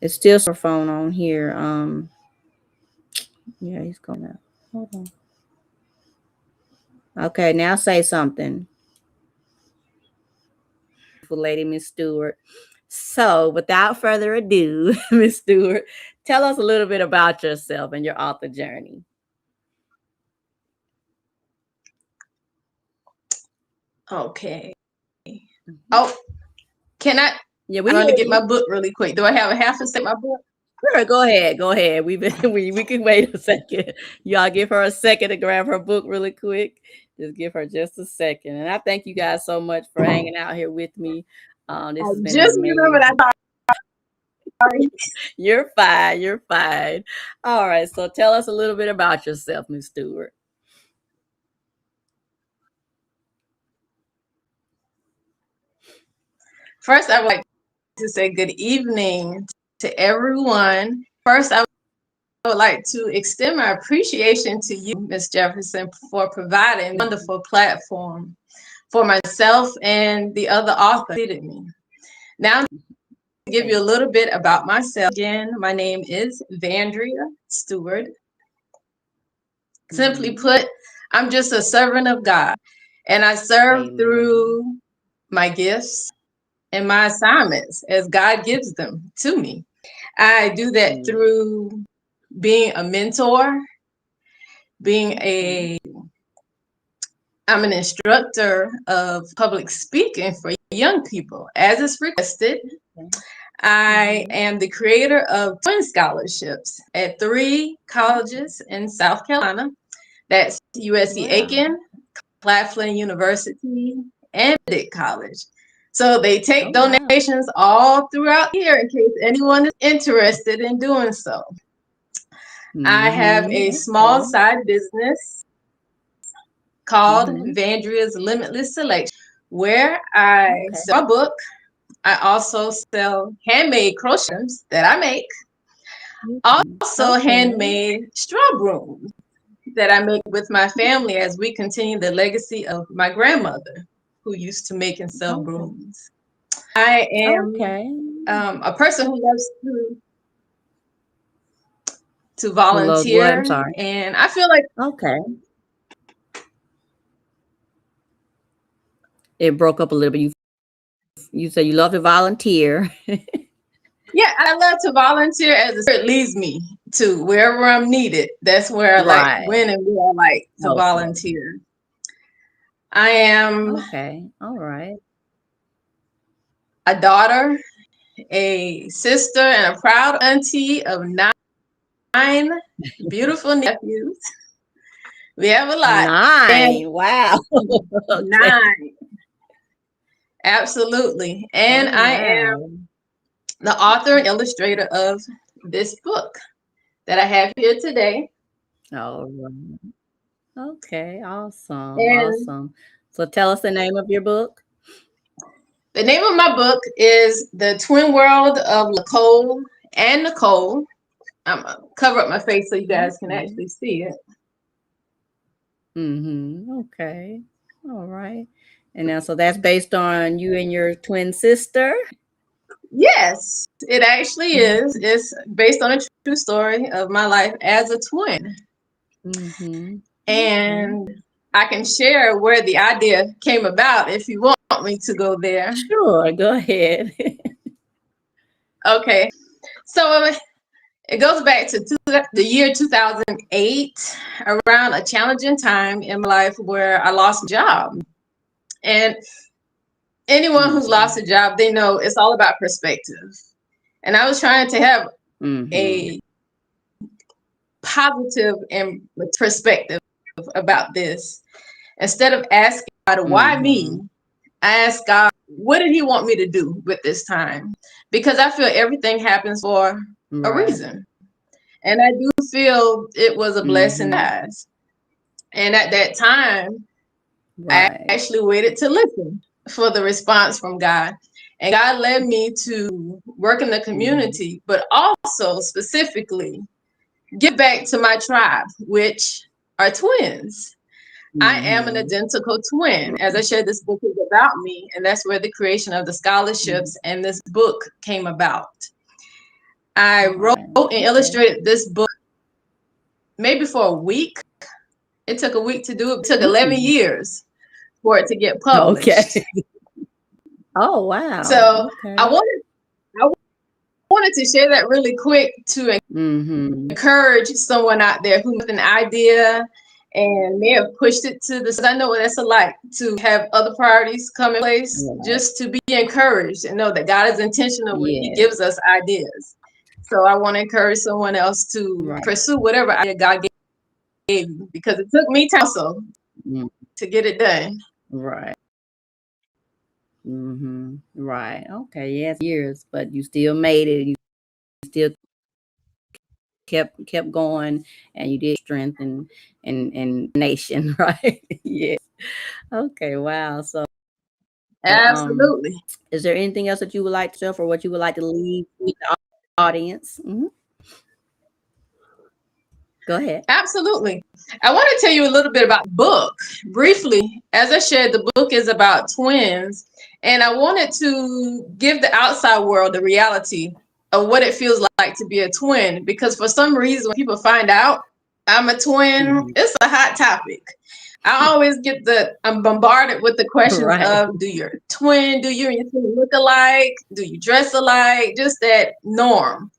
It's still a phone on here. Yeah, he's going up. Hold on. Okay, now say something. Lady Miss Stewart. So without further ado, Miss Stewart, tell us a little bit about yourself and your author journey. Okay. Oh, can I? Yeah, I'm going to get my book really quick. Do I have a half to say my book? Sure, go ahead. Go ahead. We can wait a second. Y'all give her a second to grab her book really quick. Just give her just a second. And I thank you guys so much for hanging out here with me. This has been just remember that. Sorry. You're fine. You're fine. All right. So tell us a little bit about yourself, Ms. Stewart. First, I would like to say good evening to everyone. First, I would like to extend my appreciation to you, Ms. Jefferson, for providing a wonderful platform for myself and the other authors who preceded me. Now, to give you a little bit about myself. Again, my name is Vandria Stewart. Simply put, I'm just a servant of God, and I serve through my gifts and my assignments as God gives them to me. I do that through being a mentor, I'm an instructor of public speaking for young people. As is requested, I am the creator of twin scholarships at 3 colleges in South Carolina. That's USC Aiken, Claflin University, and Benedict College. So they take donations all throughout here in case anyone is interested in doing so. I have a small side business called Vandria's Limitless Selection, where I sell a book. I also sell handmade crochets that I make. Also handmade straw brooms that I make with my family as we continue the legacy of my grandmother, who used to make and sell brooms. I am a person who loves to volunteer, and I feel like it broke up a little bit. you say you love to volunteer. Yeah, I love to volunteer as the spirit leads me to wherever I'm needed. That's where I like Right. when and where I like to Okay. volunteer. I am Okay. All right. a daughter, a sister, and a proud auntie of 9 beautiful nephews. We have a lot. 9. Wow. Okay. 9. Absolutely. And Oh, I am wow. the author and illustrator of this book that I have here today. All right. Okay. Awesome. And Awesome. So tell us the name of your book. the name of my book is The Twin World of Nicole and Nicole. I'm gonna cover up my face so you guys can Okay. actually see it. Okay. All right. And now, so that's based on you and your twin sister. Yes, it actually is. It's based on a true story of my life as a twin. Mm-hmm. And I can share where the idea came about if you want me to go there. Sure. Go ahead. Okay. So it goes back to the year 2008, around a challenging time in my life where I lost my job. And anyone who's lost a job, they know it's all about perspective. And I was trying to have a positive and perspective about this. Instead of asking God, why me? I asked God, what did he want me to do with this time? Because I feel everything happens for a reason. And I do feel it was a blessing, guys. And at that time, I actually waited to listen for the response from God. And God led me to work in the community, but also specifically give back to my tribe, which are twins. I am an identical twin. As I shared, this book is about me, and that's where the creation of the scholarships and this book came about. I wrote and illustrated this book maybe for a week. It took a week to do it. It took 11 years for it to get published. Okay. Oh, wow. So Okay. I wanted to share that really quick to encourage someone out there who has an idea and may have pushed it to the side. I know what that's like to have other priorities come in place, just to be encouraged and know that God is intentional when he gives us ideas. So I want to encourage someone else to pursue whatever idea God gave you, because it took me time also to get it done. Right. Right. Okay. Yes, years, but you still made it. You still kept going, and you did strengthen and nation. Right. Yes. Okay. Wow. So Absolutely. Is there anything else that you would like to share, or what you would like to leave with the audience? Go ahead. Absolutely. I want to tell you a little bit about the book. Briefly, as I shared, the book is about twins, and I wanted to give the outside world the reality of what it feels like to be a twin, because for some reason, when people find out I'm a twin, it's a hot topic. I always I'm bombarded with the questions of, do your twin and your twin look alike? Do you dress alike? Just that norm.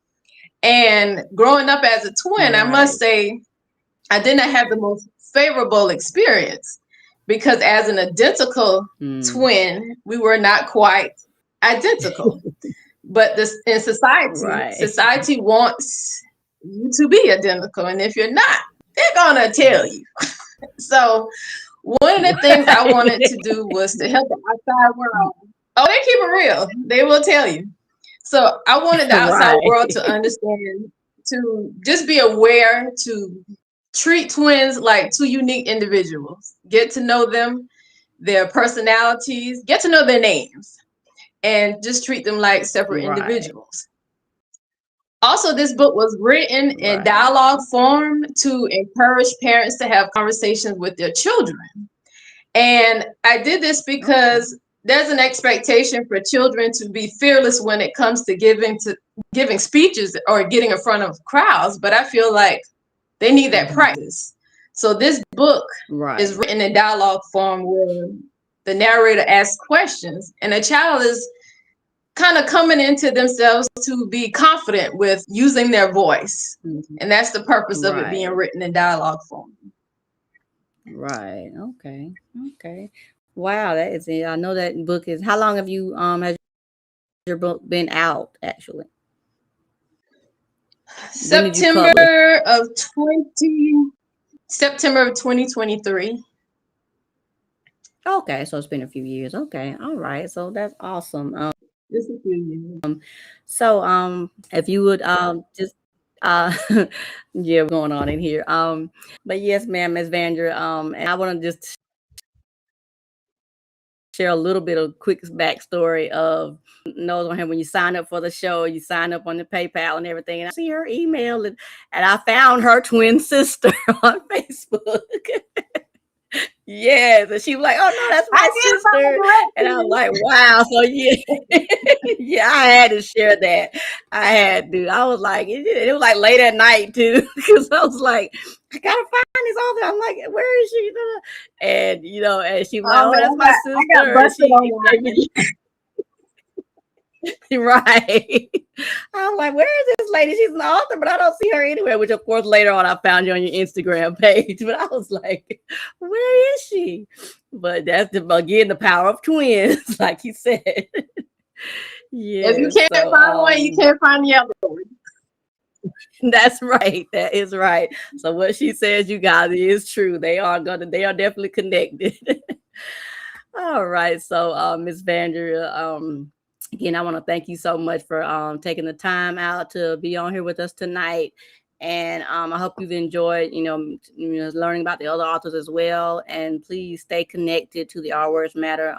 And growing up as a twin, I must say, I did not have the most favorable experience, because as an identical twin, we were not quite identical. But in society wants you to be identical. And if you're not, they're going to tell you. So one of the things I wanted to do was to help the outside world. Oh, they keep it real. They will tell you. So I wanted the outside world to understand, to just be aware, to treat twins like two unique individuals. Get to know them, their personalities, get to know their names, and just treat them like separate individuals. Also, this book was written in dialogue form to encourage parents to have conversations with their children. And I did this because there's an expectation for children to be fearless when it comes to giving speeches or getting in front of crowds. But I feel like they need that practice. So this book is written in dialogue form where the narrator asks questions, and the child is kind of coming into themselves to be confident with using their voice. And that's the purpose of it being written in dialogue form. Right. Okay. Okay. Wow, that is it. I know that book is. How long have you has your book been out actually? When did you publish? September of 2023. Okay, so it's been a few years. Okay. All right. So that's awesome. Just a few years. So if you would just yeah, going on in here. But yes, ma'am, Ms. Vander, and I want to just share a little bit of quick backstory of knows on him. When you sign up for the show, you sign up on the PayPal and everything, and I see her email, and I found her twin sister on Facebook. Yes, and she was like, "Oh no, that's my sister," and I was like, "Wow!" So yeah, yeah, I had to share that. I had to. I was like, it was like late at night too, because I was like, I gotta find this author. I'm like, where is she? And and she was like, "Oh, that's my sister." I got busted on that. Right. I'm like, where is this lady? She's an author, but I don't see her anywhere. Which, of course, later on I found you on your Instagram page. But I was like, where is she? But that's again the power of twins, like you said. Yeah. If you can't find one, you can't find the other one. That's right. That is right. So what she says, you guys, is true. They are definitely connected. All right. So Ms. Vander, again, I want to thank you so much for taking the time out to be on here with us tonight. And I hope you've enjoyed, learning about the other authors as well. And please stay connected to the Our Words Matter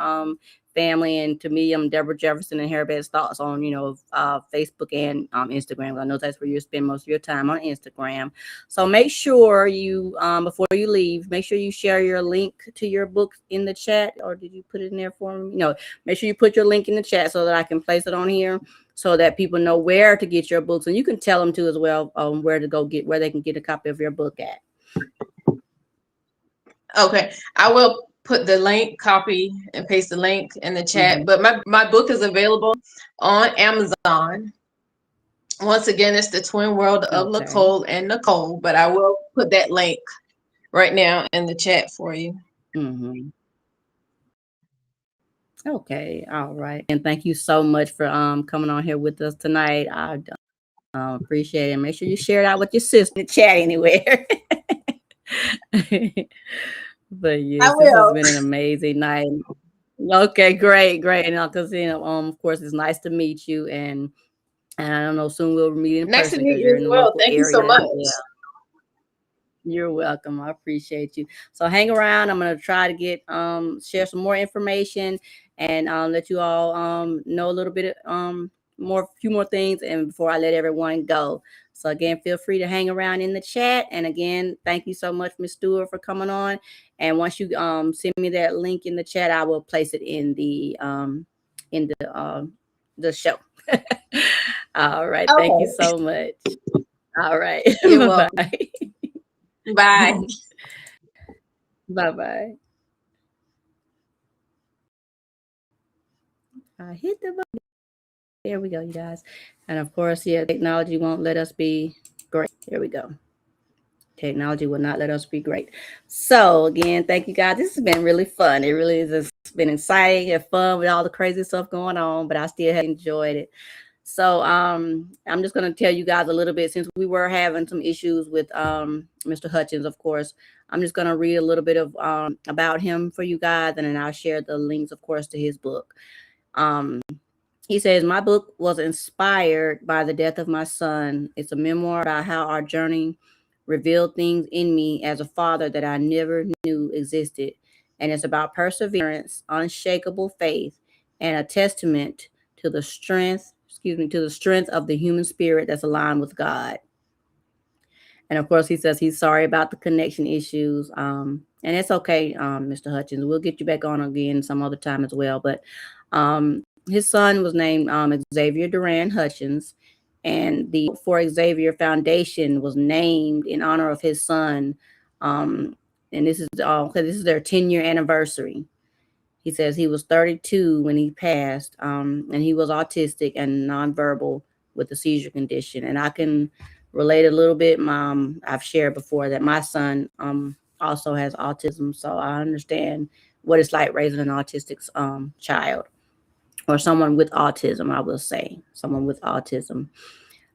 family. And to me, I'm Deborah Jefferson and Harabed's Thoughts on, Facebook and Instagram. I know that's where you spend most of your time, on Instagram. So make sure you, before you leave, make sure you share your link to your book in the chat. Or did you put it in there for me? No, make sure you put your link in the chat so that I can place it on here, so that people know where to get your books. And you can tell them too as well, where they can get a copy of your book at. Okay, I will put the link, copy and paste the link in the chat. But my book is available on Amazon. Once again, it's The Twin World of Nicole and Nicole, but I will put that link right now in the chat for you. Okay, all right. And thank you so much for coming on here with us tonight. I appreciate it. Make sure you share it out with your sister in the chat anywhere. But yes, this has been an amazing night. Okay, great. And of course, it's nice to meet you, and I don't know, soon we'll meet in Nice person. to meet you as well. Thank you so much. You're welcome. I appreciate you. So hang around. I'm gonna try to get share some more information and let you all know a little bit few more things, and before I let everyone go. So again, feel free to hang around in the chat. And again, thank you so much, Ms. Stewart, for coming on. And once you send me that link in the chat, I will place it in the show. All right. Okay. Thank you so much. All right. You're welcome. Bye. Bye-bye. I hit the button. There we go, you guys. And of course, technology won't let us be great. There we go. Technology will not let us be great. So again, thank you guys. This has been really fun. It really is. It's been exciting and fun with all the crazy stuff going on, but I still have enjoyed it. So I'm just going to tell you guys a little bit, since we were having some issues with Mr. Hutchins, of course. I'm just going to read a little bit of about him for you guys, and then I'll share the links, of course, to his book. He says, my book was inspired by the death of my son. It's a memoir about how our journey revealed things in me as a father that I never knew existed. And it's about perseverance, unshakable faith, and a testament to the strength of the human spirit that's aligned with God. And of course, he says he's sorry about the connection issues. And it's okay, Mr. Hutchins. We'll get you back on again some other time as well. But his son was named Xavier Duran Hutchins, and the For Xavier Foundation was named in honor of his son. And this is their 10-year anniversary. He says he was 32 when he passed, and he was autistic and nonverbal with the seizure condition. And I can relate a little bit. I've shared before that my son also has autism, so I understand what it's like raising an autistic child or someone with autism. I will say someone with autism.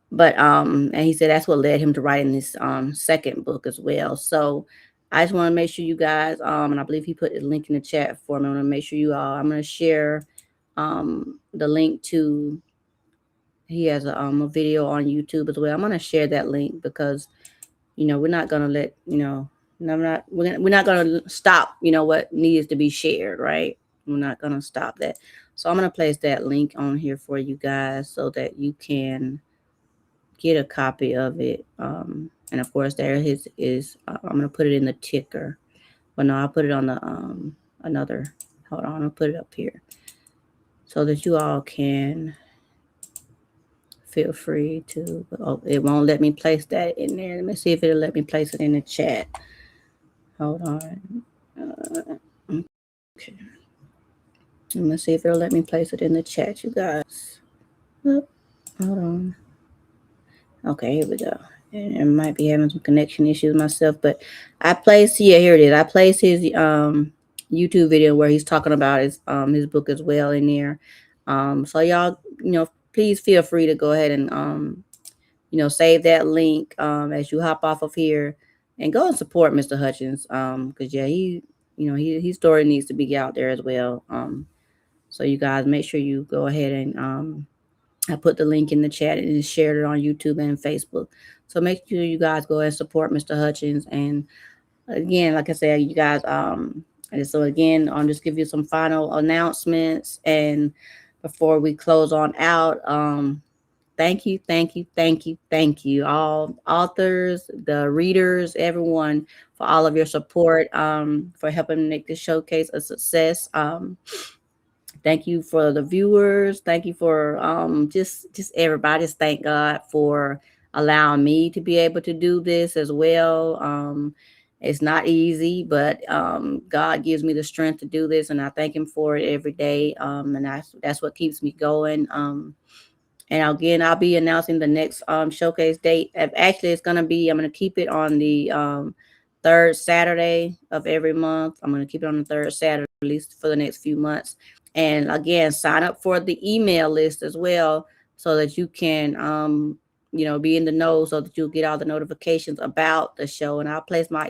But and he said that's what led him to writing this second book as well. So I just want to make sure you guys and I believe he put the link in the chat for me. I want to make sure you all, I'm going to share the link to, he has a video on YouTube as well. I'm going to share that link because we're not going to let we're not going to stop what needs to be shared, right? We're not going to stop that. So I'm going to place that link on here for you guys so that you can get a copy of it. And of course, there his is. I'm gonna put it in the ticker, but no, I'll put it on the another. Hold on, I'll put it up here so that you all can feel free to. Oh, it won't let me place that in there. Let me see if it'll let me place it in the chat. Hold on. Okay. Let me see if it'll let me place it in the chat, you guys. Oh, hold on. Okay, here we go. And I might be having some connection issues myself, but I placed, here it is. I placed his YouTube video where he's talking about his book as well in there. So y'all, please feel free to go ahead and save that link as you hop off of here and go and support Mr. Hutchins. Because his story needs to be out there as well. So you guys make sure you go ahead and I put the link in the chat and shared it on YouTube and Facebook. So make sure you guys go and support Mr. Hutchins. And again, like I said, you guys, and so again, I'll just give you some final announcements. And before we close on out, thank you, all authors, the readers, everyone, for all of your support, for helping make this showcase a success. Thank you for the viewers. Thank you for just everybody. Just thank God for allowing me to be able to do this as well. It's not easy, but God gives me the strength to do this, and I thank Him for it every day. And that's what keeps me going. And again, I'll be announcing the next showcase date. Actually, it's I'm going to keep it on the third Saturday of every month. I'm going to keep it on the third Saturday, at least for the next few months. And again, sign up for the email list as well so that you can, be in the know so that you'll get all the notifications about the show. And I'll place my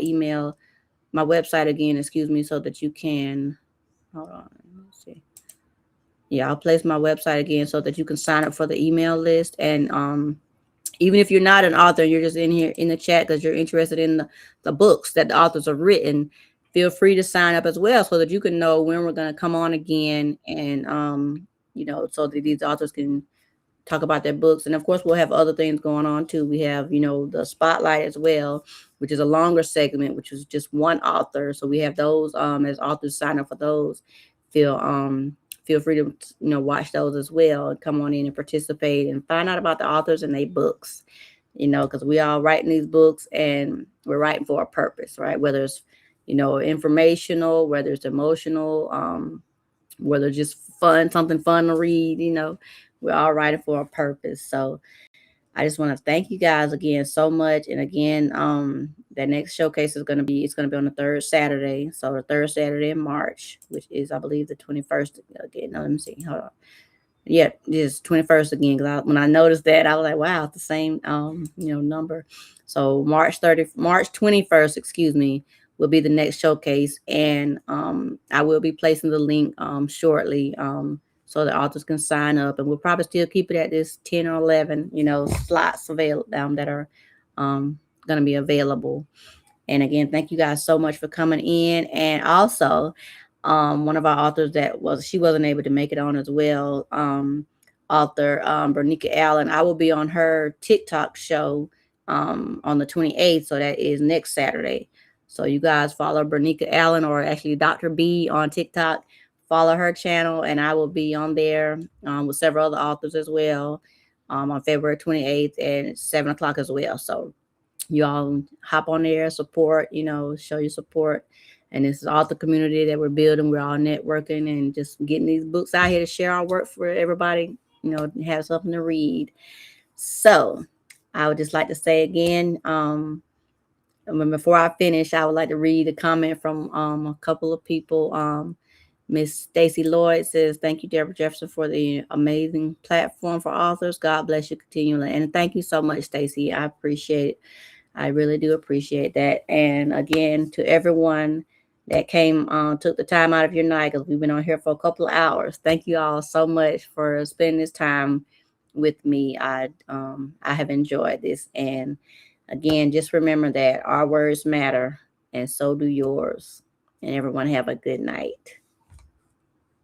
website again, so that you can, hold on, let's see. Yeah, I'll place my website again so that you can sign up for the email list. And even if you're not an author, you're just in here in the chat because you're interested in the books that the authors have written, feel free to sign up as well so that you can know when we're going to come on again. And, so that these authors can talk about their books. And of course, we'll have other things going on too. We have, the spotlight as well, which is a longer segment, which is just one author. So we have those as authors sign up for those. Feel free to, watch those as well and come on in and participate and find out about the authors and their books, because we all writing these books and we're writing for a purpose, right? Whether it's, informational, whether it's emotional, whether it's just fun, something fun to read, we're all writing for a purpose. So I just want to thank you guys again so much. And again, that next showcase is going to be on the third Saturday. So the third Saturday in March, which is, I believe, the 21st. Again, no, let me see. Hold on. Yeah, it's 21st again. Because when I noticed that, I was like, wow, it's the same, number. So March 21st, excuse me, will be the next showcase. And I will be placing the link shortly so the authors can sign up. And we'll probably still keep it at this 10 or 11, slots available that are going to be available. And again, thank you guys so much for coming in. And also, one of our authors she wasn't able to make it on as well. Author Bernica Allen. I will be on her TikTok show on the 28th. So that is next Saturday. So you guys follow Bernica Allen, or actually Dr. B on TikTok. Follow her channel, and I will be on there with several other authors as well on February 28th and 7:00 as well. So you all hop on there, support, show your support. And this is all the community that we're building. We're all networking and just getting these books out here to share our work for everybody, you know, have something to read. So I would just like to say again, before I finish, I would like to read a comment from a couple of people. Miss Stacy Lloyd says, "Thank you, Deborah Jefferson, for the amazing platform for authors. God bless you continually." And thank you so much, Stacy. I appreciate it. I really do appreciate that. And again, to everyone that came took the time out of your night, because we've been on here for a couple of hours. Thank you all so much for spending this time with me. I have enjoyed this. And again, just remember that our words matter, and so do yours. And everyone have a good night.